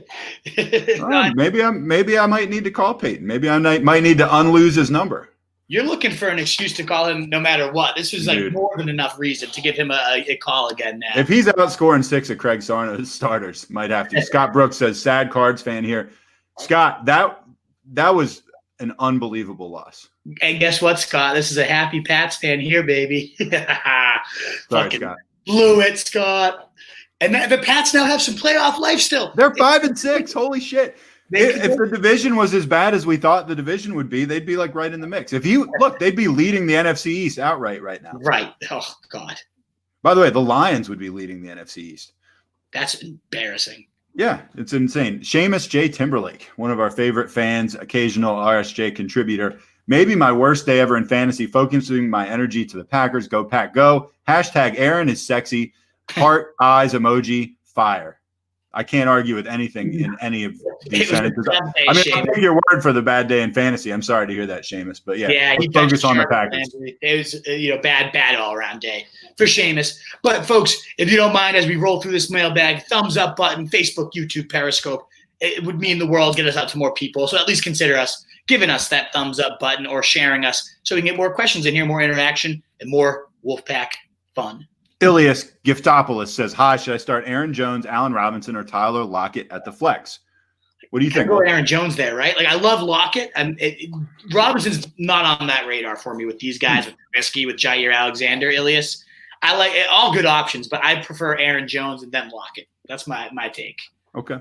Maybe I might need to call Peyton. Maybe I might need to unlose his number. You're looking for an excuse to call him no matter what. This was like more than enough reason to give him a call again now. If he's outscoring 6 of Craig Sarno's starters, might have to. Scott Brooks says, sad Cards fan here. Scott, that was an unbelievable loss. And guess what, Scott? This is a happy Pats fan here, baby. Sorry, Scott. Blew it, Scott. And the Pats now have some playoff life still. They're 5-6. Holy shit. If the division was as bad as we thought the division would be, they'd be like right in the mix. They'd be leading the NFC East outright right now. Right. Oh, God. By the way, the Lions would be leading the NFC East. That's embarrassing. Yeah, it's insane. Seamus J. Timberlake, one of our favorite fans, occasional RSJ contributor. Maybe my worst day ever in fantasy, focusing my energy to the Packers. Go, Pack, go. Hashtag Aaron is sexy. Heart, eyes, emoji, fire. I can't argue with anything in any of these sentences. I'll take your word for the bad day in fantasy. I'm sorry to hear that, Seamus. But yeah, he focus on the Packers. It was bad all-around day for Seamus. But, folks, if you don't mind, as we roll through this mailbag, thumbs up button, Facebook, YouTube, Periscope. It would mean the world, get us out to more people. So at least consider us giving us that thumbs up button or sharing us so we can get more questions in here, more interaction, and more Wolfpack fun. Ilias Giftopoulos says, hi, should I start Aaron Jones, Allen Robinson, or Tyler Lockett at the flex? What do you think? Go with Aaron Jones there, right? Like I love Lockett, and Robinson's not on that radar for me with these guys, with Trubisky, with Jair Alexander, Ilias. I like all good options, but I prefer Aaron Jones and then Lockett. That's my take. Okay.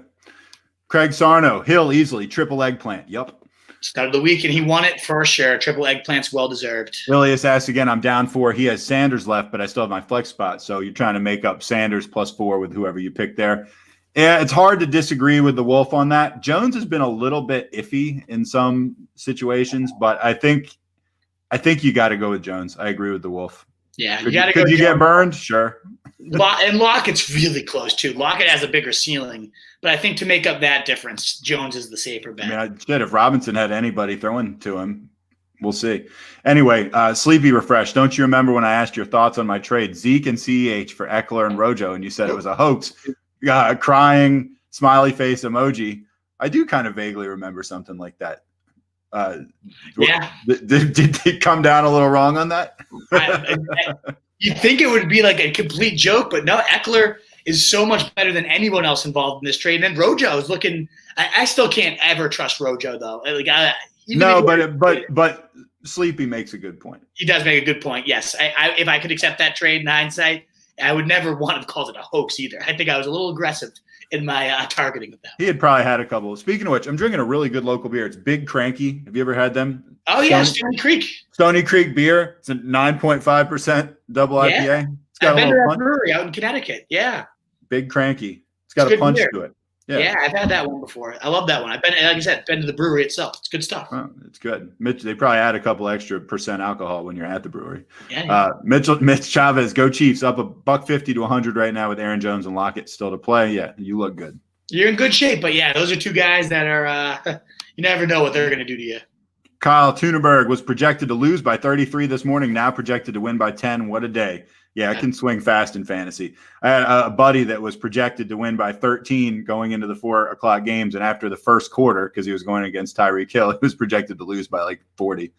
Craig Sarno, Hill easily, triple eggplant. Yup. Start of the week, and he won it for sure. Triple eggplant's well-deserved. Ilias asks again, I'm down 4. He has Sanders left, but I still have my flex spot. So you're trying to make up Sanders plus 4 with whoever you pick there. Yeah, it's hard to disagree with the Wolf on that. Jones has been a little bit iffy in some situations, but I think you got to go with Jones. I agree with the Wolf. Yeah, you got to go. Could you get burned? Sure. And Lockett's really close too. Lockett has a bigger ceiling, but I think to make up that difference, Jones is the safer bet. I mean, if Robinson had anybody throwing to him, we'll see. Anyway, Sleepy Refresh. Don't you remember when I asked your thoughts on my trade, Zeke and CEH for Eckler and Rojo, and you said it was a hoax? Crying smiley face emoji. I do kind of vaguely remember something like that. Yeah. Did it come down a little wrong on that? You'd think it would be like a complete joke, but no, Eckler is so much better than anyone else involved in this trade. And then Rojo is looking – I still can't ever trust Rojo, though. But Sleepy makes a good point. He does make a good point, yes. If I could accept that trade in hindsight, I would never want to have called it a hoax either. I think I was a little aggressive in my targeting of them. He had probably had a couple. Speaking of which, I'm drinking a really good local beer. It's Big Cranky. Have you ever had them? Oh, yeah, Stony Creek. Stony Creek beer. It's a 9.5% double IPA. It's got I've been to that punch. brewery out in Connecticut. Yeah. Big Cranky. It's got a punch to it. Yeah, I've had that one before. I love that one. I've been, like I said, been to the brewery itself. It's good stuff. Oh, it's good. Mitch, they probably add a couple extra % alcohol when you're at the brewery. Yeah. Mitch Chavez, go Chiefs, up $150 to 100 right now with Aaron Jones and Lockett still to play. Yeah, you look good. You're in good shape, but yeah, those are two guys that are you never know what they're going to do to you. Kyle Tuneberg was projected to lose by 33 this morning, now projected to win by 10. What a day. Yeah, it can swing fast in fantasy. I had a buddy that was projected to win by 13 going into the 4 o'clock games, and after the first quarter, because he was going against Tyreek Hill, he was projected to lose by like 40.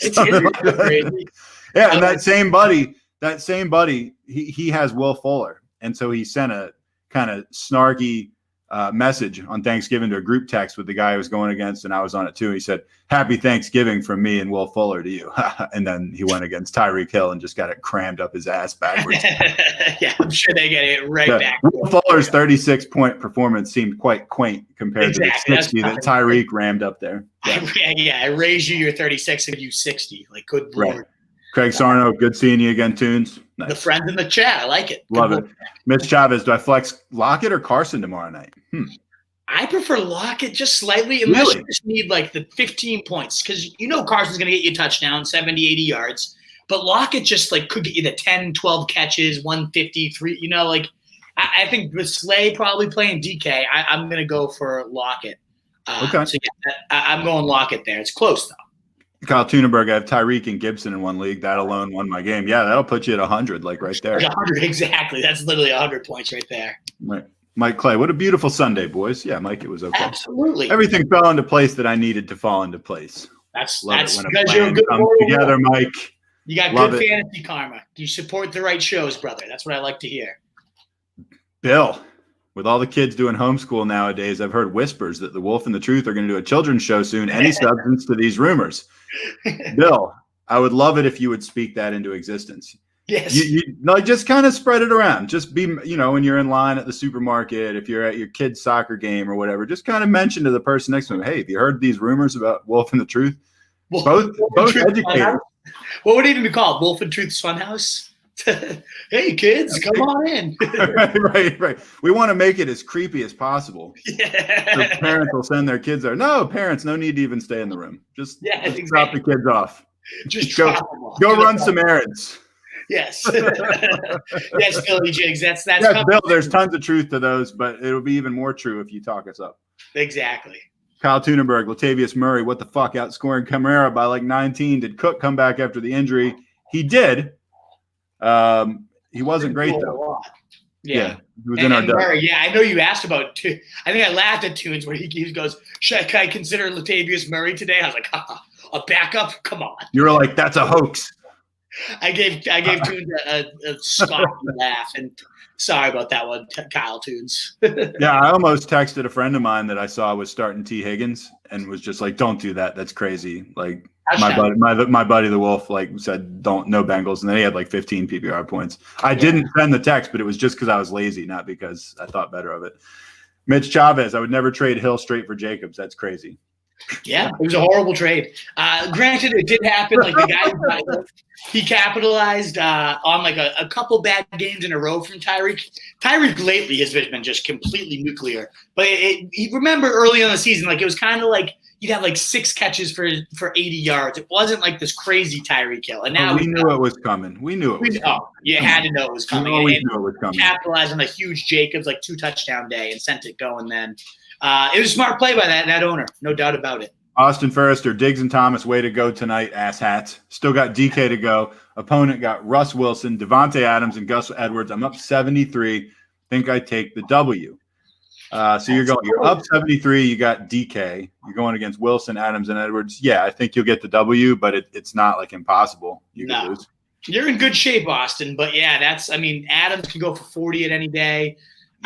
Crazy. Yeah, and that same buddy, he has Will Fuller, and so he sent a kind of snarky message on Thanksgiving to a group text with the guy I was going against, and I was on it too. He said, "Happy Thanksgiving from me and Will Fuller to you." And then he went against Tyreek Hill and just got it crammed up his ass backwards. Yeah, I'm sure they get it right back. Will Fuller's 36-point performance seemed quite quaint compared to the 60 that Tyreek rammed up there. Yeah, I raise you your 36 and give you 60. Like, good Lord. Right. Craig Sarno, good seeing you again, Tunes. Nice. The friends in the chat, I like it. Love it. Mitch Chavez, do I flex Lockett or Carson tomorrow night? I prefer Lockett just slightly, unless you just need like the 15 points, because Carson's going to get you a touchdown, 70, 80 yards. But Lockett just like could get you the 10, 12 catches, 153. I think with Slay probably playing DK, I'm going to go for Lockett. Okay. So yeah, I'm going Lockett there. It's close though. Kyle Tuneberg, I have Tyreek and Gibson in one league. That alone won my game. Yeah, that'll put you at 100, like right there. 100, exactly. That's literally 100 points right there. Right. Mike Clay, what a beautiful Sunday, boys. Yeah, Mike, it was okay. Absolutely. Everything fell into place that I needed to fall into place. That's because you're a good comes together, Mike. You got Love good it. fantasy karma. You support the right shows, brother. That's what I like to hear. Bill, with all the kids doing homeschool nowadays, I've heard whispers that The Wolf and the Truth are going to do a children's show soon. Any substance to these rumors? Bill, I would love it if you would speak that into existence. Yes. You just kind of spread it around. Just be, when you're in line at the supermarket, if you're at your kid's soccer game or whatever, just kind of mention to the person next to him, hey, have you heard these rumors about Wolf and the Truth? Both educators. What would it even be called? Wolf and Truth's Funhouse? Hey, kids, come on in. Right. We want to make it as creepy as possible. Yeah. So parents will send their kids there. No, parents, no need to even stay in the room. Just drop the kids off. Just go run some errands. Yes. Yes, Billy Jigs. That's Bill, there's tons of truth to those, but it'll be even more true if you talk us up. Exactly. Kyle Tuneberg, Latavius Murray, what the fuck, outscoring Kamara by like 19. Did Cook come back after the injury? He did. He wasn't great though. Yeah, he was in our Murray, yeah, I know you asked about. I think I laughed at Tunes when he goes, "Should I consider Latavius Murray today?" I was like, "A backup? Come on." You were like, "That's a hoax." I gave Tunes a scoffy laugh, and Sorry about that one, Kyle Tunes. Yeah, I almost texted a friend of mine that I saw was starting T. Higgins and was just like, "Don't do that. That's crazy." Like my buddy the Wolf said, "Don't, no Bengals," and then he had 15 PPR points. I didn't send the text, but it was just because I was lazy, not because I thought better of it. Mitch Chavez, I would never trade Hill straight for Jacobs. That's crazy. Yeah, it was a horrible trade. Granted, it did happen. The guy, he capitalized on a couple bad games in a row from Tyreek. Tyreek lately has been just completely nuclear. But he remember early on the season, it was kind of you'd have 6 catches for 80 yards. It wasn't this crazy Tyreek Hill. And now we knew it was coming. We knew it was coming. You had to know it was coming. We always knew it was coming. Capitalized on a huge Jacobs 2 touchdown day and sent it going then. It was a smart play by that owner, no doubt about it. Austin Forrester, Diggs and Thomas, way to go tonight, asshats. Still got DK to go. Opponent got Russ Wilson, Devontae Adams, and Gus Edwards. I'm up 73. Think I take the W. So you're up 73. You got DK. You're going against Wilson, Adams, and Edwards. Yeah, I think you'll get the W, but it's not impossible. You can lose. You're in good shape, Austin. But yeah, Adams can go for 40 at any day.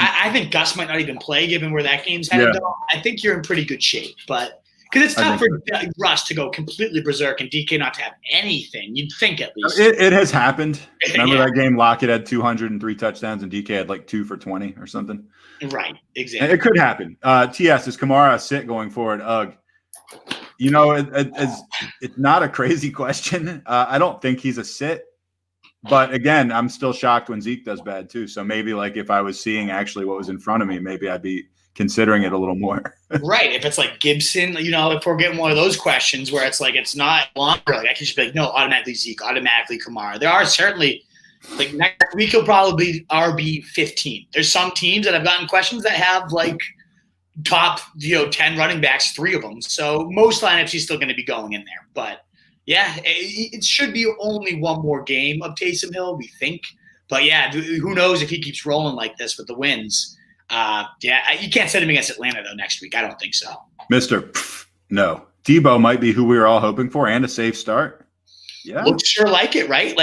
I think Gus might not even play given where that game's headed. Yeah. I think you're in pretty good shape, but because it's tough for Russ to go completely berserk and DK not to have anything. You'd think at least. It has happened. Remember that game Lockett had 203 touchdowns and DK had 2 for 20 or something? Right, exactly. And it could happen. TS, is Kamara a sit going forward? Ugh. It's not a crazy question. I don't think he's a sit. But again, I'm still shocked when Zeke does bad too. So maybe if I was seeing actually what was in front of me, maybe I'd be considering it a little more. Right. If it's Gibson, if we're getting one of those questions where it's it's not longer, I can just be no, automatically Zeke, automatically Kamara. There are certainly next week he'll probably be RB 15. There's some teams that have gotten questions that have top 10 running backs, 3 of them. So most lineups he's still going to be going in there, but. Yeah, it should be only one more game of Taysom Hill, we think. But, yeah, who knows if he keeps rolling like this with the wins. You can't set him against Atlanta, though, next week. I don't think so. No. Debo might be who we were all hoping for and a safe start. Yeah. Looks sure like it, right?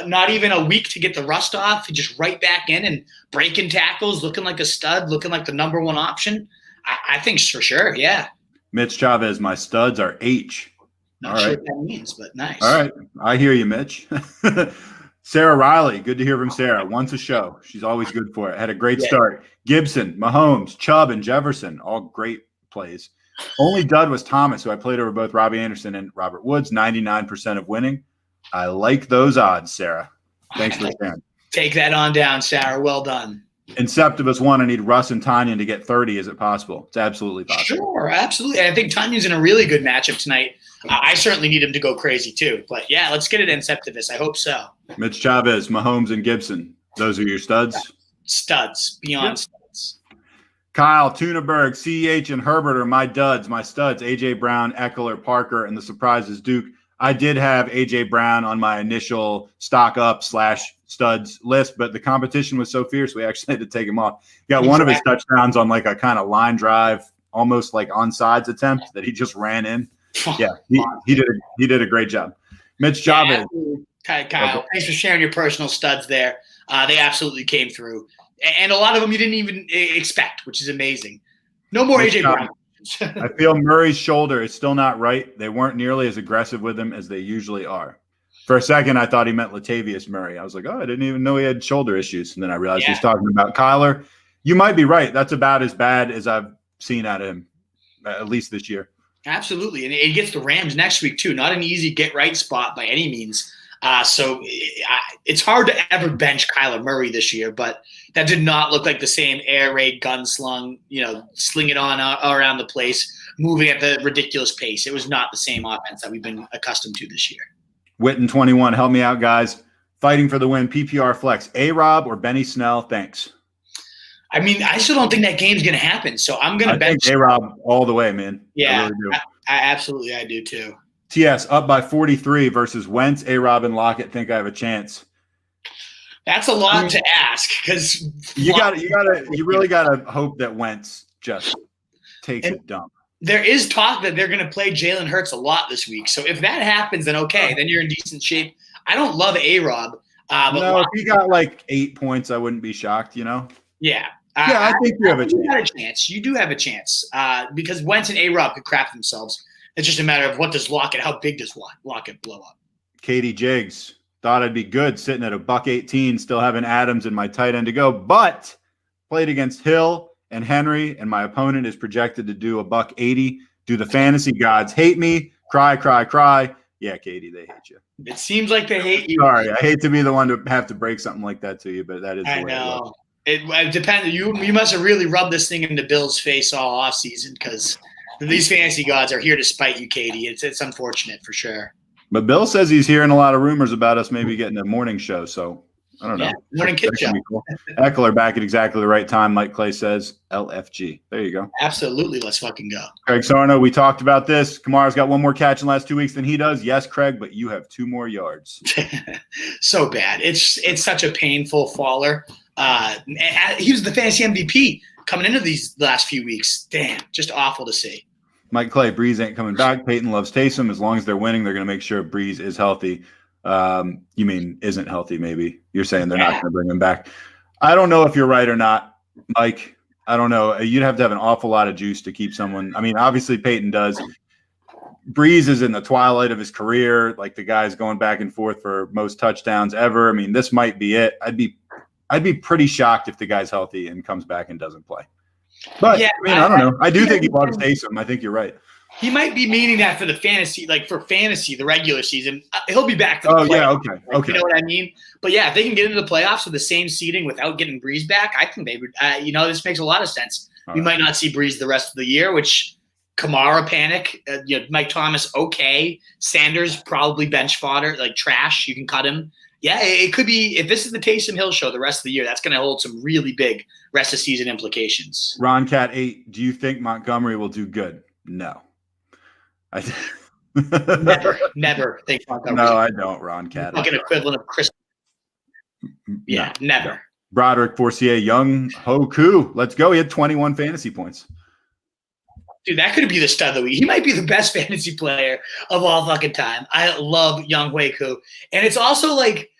Not even a week to get the rust off. Just right back in and breaking tackles, looking like a stud, looking like the number one option. I think for sure, yeah. Mitch Chavez, my studs are H. Not sure what that means, but nice. All right. I hear you, Mitch. Sarah Riley. Good to hear from Sarah. Once a show. She's always good for it. Had a great start. Gibson, Mahomes, Chubb, and Jefferson. All great plays. Only dud was Thomas, who I played over both Robbie Anderson and Robert Woods. 99% of winning. I like those odds, Sarah. Thanks for sharing. Take that on down, Sarah. Well done. Inceptivus one. I need Russ and Tanyan to get 30. Is it possible? It's absolutely possible. Sure, absolutely. I think Tanyan's in a really good matchup tonight. I certainly need him to go crazy too. But yeah, let's get it Inceptivus. I hope so. Mitch Chavez, Mahomes, and Gibson. Those are your studs? Studs. Beyond studs. Kyle, Tunaberg, CEH, and Herbert are my duds. My studs, A.J. Brown, Eckler, Parker, and the surprise is Duke. I did have A.J. Brown on my initial stock up / studs list, but the competition was so fierce we actually had to take him off. He got one of his touchdowns on a kind of line drive, almost onside attempt that he just ran in. Yeah, he did a great job. Mitch Chavez. Kyle, thanks for sharing your personal studs there. They absolutely came through. And a lot of them you didn't even expect, which is amazing. No more A.J. Brown. I feel Murray's shoulder is still not right. They weren't nearly as aggressive with him as they usually are. For a second, I thought he meant Latavius Murray. I was like, oh, I didn't even know he had shoulder issues. And then I realized he's talking about Kyler. You might be right. That's about as bad as I've seen out of him, at least this year. Absolutely. And he gets the Rams next week, too. Not an easy get-right spot by any means. So it's hard to ever bench Kyler Murray this year, but that did not look like the same air raid gunslung, sling it on around the place, moving at the ridiculous pace. It was not the same offense that we've been accustomed to this year. Witten 21, help me out, guys. Fighting for the win, PPR flex, A-Rob or Benny Snell? Thanks. I mean, I still don't think that game's going to happen, so I'm going to bench A-Rob all the way, man. Yeah, I do too. TS up by 43 versus Wentz, A-Rob, and Lockett think I have a chance. That's a lot to ask because you really gotta hope that Wentz just takes a dump. There is talk that they're going to play Jalen Hurts a lot this week. So if that happens, then okay, then you're in decent shape. I don't love A-Rob. But if he got like 8 points, I wouldn't be shocked, Yeah. I think you have a chance. You do have a chance because Wentz and A-Rob could crap themselves. It's just a matter of what does Lockett, how big does Lockett blow up? Katie Jiggs thought I'd be good sitting at a $1.18, still having Adams in my tight end to go, but played against Hill and Henry, and my opponent is projected to do a $1.80. Do the fantasy gods hate me? Cry, cry, cry. Yeah, Katie, they hate you. It seems like they hate you. Sorry, I hate to be the one to have to break something like that to you, but that is the way it looks. It depends. You must have really rubbed this thing into Bill's face all off season because these fantasy gods are here to spite you, Katie. It's unfortunate for sure. But Bill says he's hearing a lot of rumors about us maybe getting a morning show. So I don't know. Morning kid show. Cool. Eckler back at exactly the right time. Mike Clay says LFG. There you go. Absolutely. Let's fucking go. Craig Sarno, we talked about this. Kamara's got one more catch in the last 2 weeks than he does. Yes, Craig, but you have 2 more yards. So bad. It's such a painful faller. He was the fantasy MVP coming into these last few weeks. Damn, just awful to see. Mike Clay, Breeze ain't coming back. Peyton loves Taysom. As long as they're winning, they're going to make sure Breeze is healthy. You mean isn't healthy, maybe. You're saying they're not going to bring him back. I don't know if you're right or not, Mike. I don't know. You'd have to have an awful lot of juice to keep someone. I mean, obviously Peyton does. Breeze is in the twilight of his career. Like the guy's going back and forth for most touchdowns ever. I mean, this might be it. I'd be pretty shocked if the guy's healthy and comes back and doesn't play. But I don't know. I do think he loves Taysom. I think you're right. He might be meaning that for the fantasy, the regular season. He'll be back for the playoffs. Yeah, okay. You know what I mean? But yeah, if they can get into the playoffs with the same seeding without getting Breeze back, I think they would. This makes a lot of sense. We might not see Breeze the rest of the year, which Kamara panic. Mike Thomas okay. Sanders probably bench fodder, like trash. You can cut him. Yeah, it could be. If this is the Taysom Hill show the rest of the year, that's going to hold some really big rest of season implications. Ron Cat 8, do you think Montgomery will do good? No. Never think Montgomery. No, I don't, Ron Cat. Like an equivalent of Chris. Yeah, no, never. No. Broderick Forcier, Young Hoku. Let's go. He had 21 fantasy points. Dude, that could be the stud of the week. He might be the best fantasy player of all fucking time. I love Young Hoku. And it's also like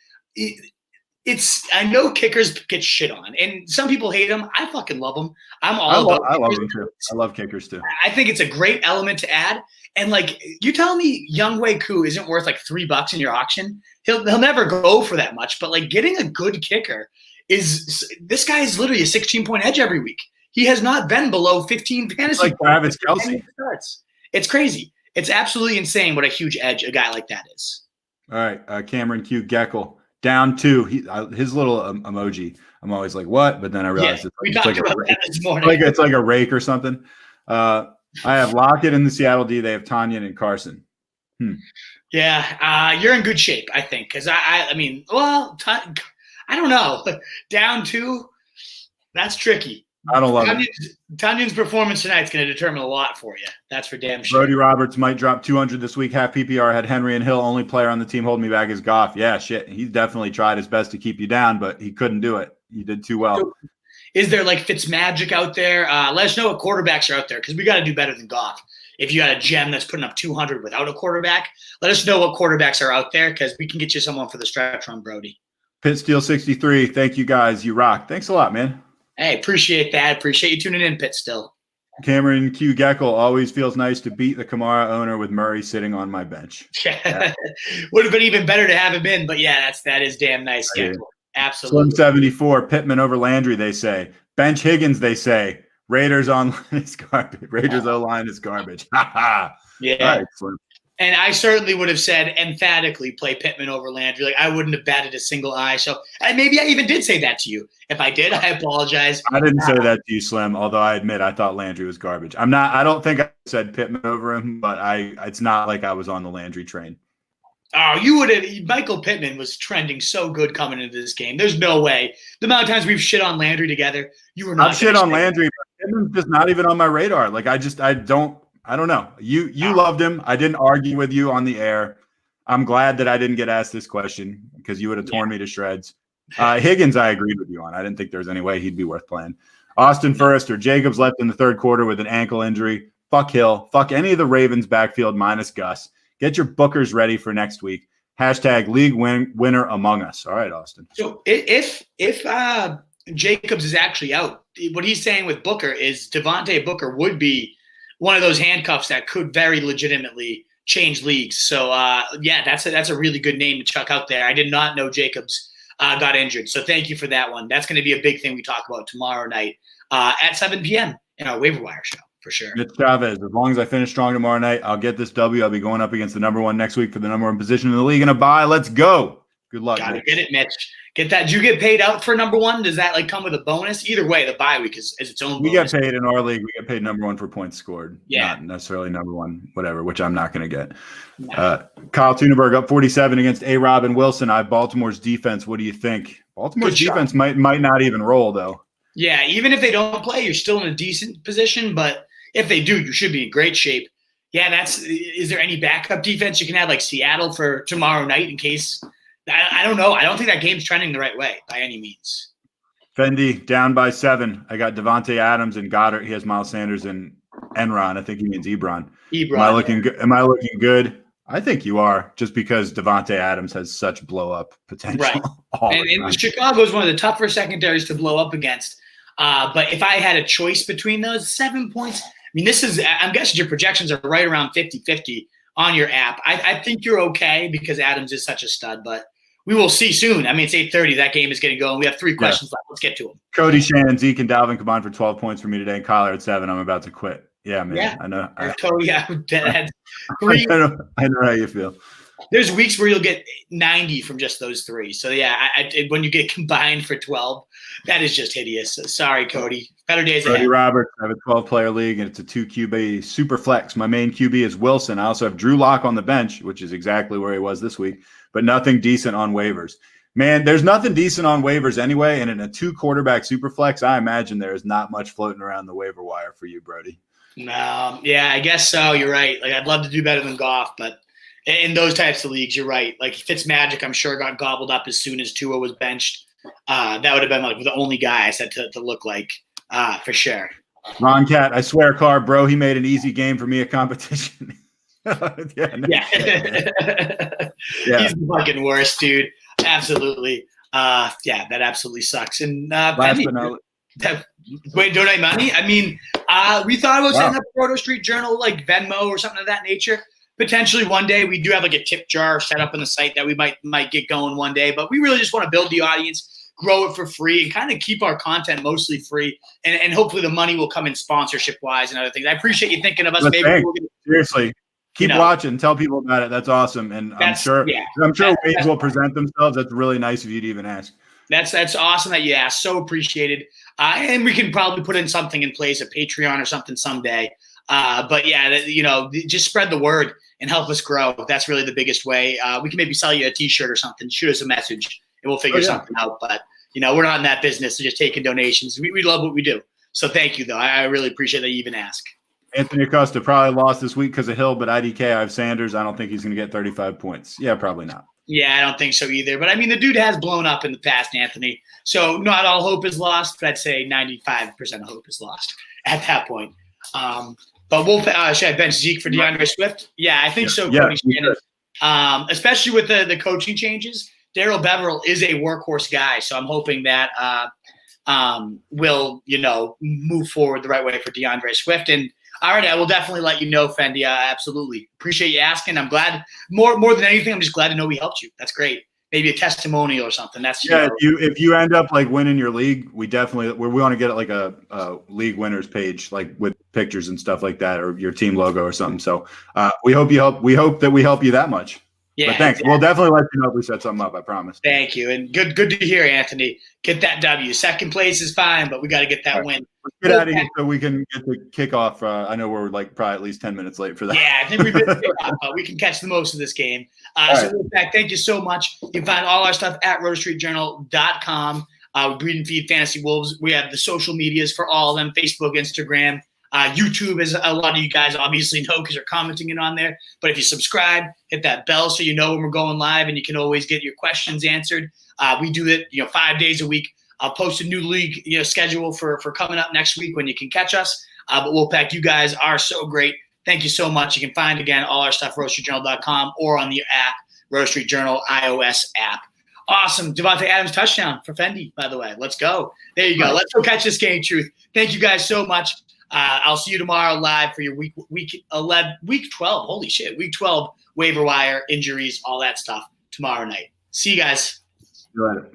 I know kickers get shit on, and some people hate them. I fucking love them. I love them too. I love kickers too. I think it's a great element to add. And like you tell me, Young Hoku isn't worth like $3 in your auction. He'll never go for that much. But like getting a good kicker this guy is literally a 16-point edge every week. He has not been below 15 fantasy. It's like Travis Kelce. It's crazy. It's absolutely insane what a huge edge a guy like that is. All right, Cameron Q. Geckel. Down 2. His little emoji. I'm always like, what? But then I realized it's like a rake or something. I have Lockett in the Seattle D. They have Tanyan and Carson. Yeah, you're in good shape, I think. Because I don't know. Down 2, that's tricky. I don't love it. Tanyan's performance tonight is going to determine a lot for you. That's for damn sure. Brody Roberts might drop 200 this week. Half PPR had Henry and Hill. Only player on the team holding me back is Goff. Yeah, shit. He's definitely tried his best to keep you down, but he couldn't do it. He did too well. So, is there like Fitzmagic out there? Let us know what quarterbacks are out there because we got to do better than Goff. If you got a gem that's putting up 200 without a quarterback, let us know what quarterbacks are out there because we can get you someone for the stretch run, Brody. Pit Steel 63. Thank you guys. You rock. Thanks a lot, man. Hey, appreciate that. Appreciate you tuning in, Pitt, still. Cameron Q. Geckel, always feels nice to beat the Kamara owner with Murray sitting on my bench. Yeah. Would have been even better to have him in, but yeah, that is damn nice, Geckel. Absolutely. Slim 74, Pittman over Landry, they say. Bench Higgins, they say. Raiders online is garbage. Raiders O-line is garbage. Ha ha. Yeah. All right, Slim. And I certainly would have said emphatically play Pittman over Landry. Like I wouldn't have batted a single eye. So and maybe I even did say that to you. If I did, I apologize. I didn't say that to you, Slim, although I admit I thought Landry was garbage. I don't think I said Pittman over him, but it's not like I was on the Landry train. Oh, you would have. Michael Pittman was trending so good coming into this game. There's no way. The amount of times we've shit on Landry together, you were not. I've shit on Landry, but Pittman's just not even on my radar. Like I don't know. You loved him. I didn't argue with you on the air. I'm glad that I didn't get asked this question because you would have torn me to shreds. Higgins, I agreed with you on. I didn't think there was any way he'd be worth playing. Austin Forrester, Jacobs left in the third quarter with an ankle injury. Fuck Hill. Fuck any of the Ravens backfield minus Gus. Get your bookers ready for next week. Hashtag league winner among us. All right, Austin. So if Jacobs is actually out, what he's saying with Booker is Devontae Booker would be one of those handcuffs that could very legitimately change leagues. So that's a really good name to chuck out there. I did not know Jacobs got injured. So thank you for that one. That's going to be a big thing we talk about tomorrow night at 7 p.m. in our Waiver Wire show for sure. Mitch Chavez, as long as I finish strong tomorrow night, I'll get this W. I'll be going up against the number one next week for the number one position in the league in a bye. Let's go. Good luck. Gotta get it, Mitch. Get that. Do you get paid out for number one? Does that come with a bonus? Either way, the bye week is its own bonus. We get paid in our league. We get paid number one for points scored. Yeah. Not necessarily number one, whatever, which I'm not going to get. No. Kyle Thunberg up 47 against A-Rob and Wilson. I have Baltimore's defense. What do you think? Baltimore's defense might not even roll, though. Yeah, even if they don't play, you're still in a decent position. But if they do, you should be in great shape. Yeah, is there any backup defense you can have like Seattle for tomorrow night in case – I don't know. I don't think that game's trending the right way by any means. Fendi down by 7. I got Devontae Adams and Goddard. He has Miles Sanders and Enron. I think he means Ebron. Am I looking good? Am I looking good? I think you are, just because Devontae Adams has such blow up potential. Right. And Chicago is one of the tougher secondaries to blow up against. But if I had a choice between those 7 points, I mean, I'm guessing your projections are right around 50-50 on your app. I think you're okay because Adams is such a stud, but we will see soon. I mean, it's 8:30. That game is getting going. We have 3 questions left. Let's get to them. Cody, Shannon, Zeke, and Dalvin combined for 12 points for me today. And Kyler at 7. I'm about to quit. Yeah, man. Yeah. I know. Cody, that's 3. I know how you feel. There's weeks where you'll get 90 from just those 3. So, yeah, when you get combined for 12, that is just hideous. So, sorry, Cody. Better days ahead. Cody Roberts. I have a 12-player league, and it's a 2 QB super flex. My main QB is Wilson. I also have Drew Lock on the bench, which is exactly where he was this week, but nothing decent on waivers. Man, there's nothing decent on waivers anyway, and in a 2-quarterback super flex, I imagine there is not much floating around the waiver wire for you, Brody. No, yeah, I guess so. You're right. I'd love to do better than Goff, but in those types of leagues, you're right. Fitzmagic, I'm sure, got gobbled up as soon as Tua was benched. That would have been the only guy I said to look like for sure. Ron Cat, I swear, Carr, bro, he made an easy game for me at competition. Yeah. He's the fucking worst, dude. Absolutely. That absolutely sucks. And wait, donate money? I mean, we thought about setting up a Roto Street Journal, like Venmo or something of that nature. Potentially one day. We do have a tip jar set up on the site that we might get going one day, but we really just want to build the audience, grow it for free, and kind of keep our content mostly free. And hopefully the money will come in sponsorship wise and other things. I appreciate you thinking of us. Seriously. Keep watching. Tell people about it. That's awesome. And I'm sure ways will present themselves. That's really nice of you to even ask. That's awesome that you asked. So appreciated. And we can probably put in something in place, a Patreon or something someday. But yeah, just spread the word and help us grow. That's really the biggest way. We can maybe sell you a T-shirt or something. Shoot us a message and we'll figure something out. But we're not in that business of just taking donations. We love what we do. So thank you, though. I really appreciate that you even ask. Anthony Acosta probably lost this week because of Hill, but IDK, I have Sanders. I don't think he's going to get 35 points. Yeah, probably not. Yeah, I don't think so either. But, I mean, the dude has blown up in the past, Anthony. So not all hope is lost, but I'd say 95% of hope is lost at that point. But we'll should I bench Zeke for DeAndre Swift? Yeah, I think so, Cody Shannon. Especially with the coaching changes. Darrell Beverill is a workhorse guy, so I'm hoping that will, move forward the right way for DeAndre Swift. And all right, I will definitely let you know, Fendi. Absolutely. Appreciate you asking. I'm glad, more than anything, I'm just glad to know we helped you. That's great. Maybe a testimonial or something. That's if you end up winning your league, we want to get a league winners page, with pictures and stuff like that, or your team logo or something. So we hope that we help you that much. Yeah, but thanks. Exactly. We'll definitely let you know if we set something up. I promise. Thank you, and good to hear, Anthony. Get that W. Second place is fine, but we got to get that win. Let's get out of here so we can get the kickoff. I know we're probably at least 10 minutes late for that. Yeah, I think we've been kickoff, but we can catch the most of this game. Back, thank you so much. You can find all our stuff at rotostreetjournal.com. Breed and Feed Fantasy Wolves. We have the social medias for all of them: Facebook, Instagram. YouTube, as a lot of you guys obviously know because you're commenting it on there. But if you subscribe, hit that bell so you know when we're going live, and you can always get your questions answered. We do it, 5 days a week. I'll post a new league, schedule for coming up next week when you can catch us. But Wolfpack, you guys are so great. Thank you so much. You can find, again, all our stuff, roaststreetjournal.com or on the app Roto Street Journal iOS app. Awesome. Devontae Adams touchdown for Fendi, by the way. Let's go. There you go. Let's go catch this game, Truth. Thank you guys so much. I'll see you tomorrow live for your week 12. Holy shit. Week 12 waiver wire, injuries, all that stuff tomorrow night. See you guys. Go ahead.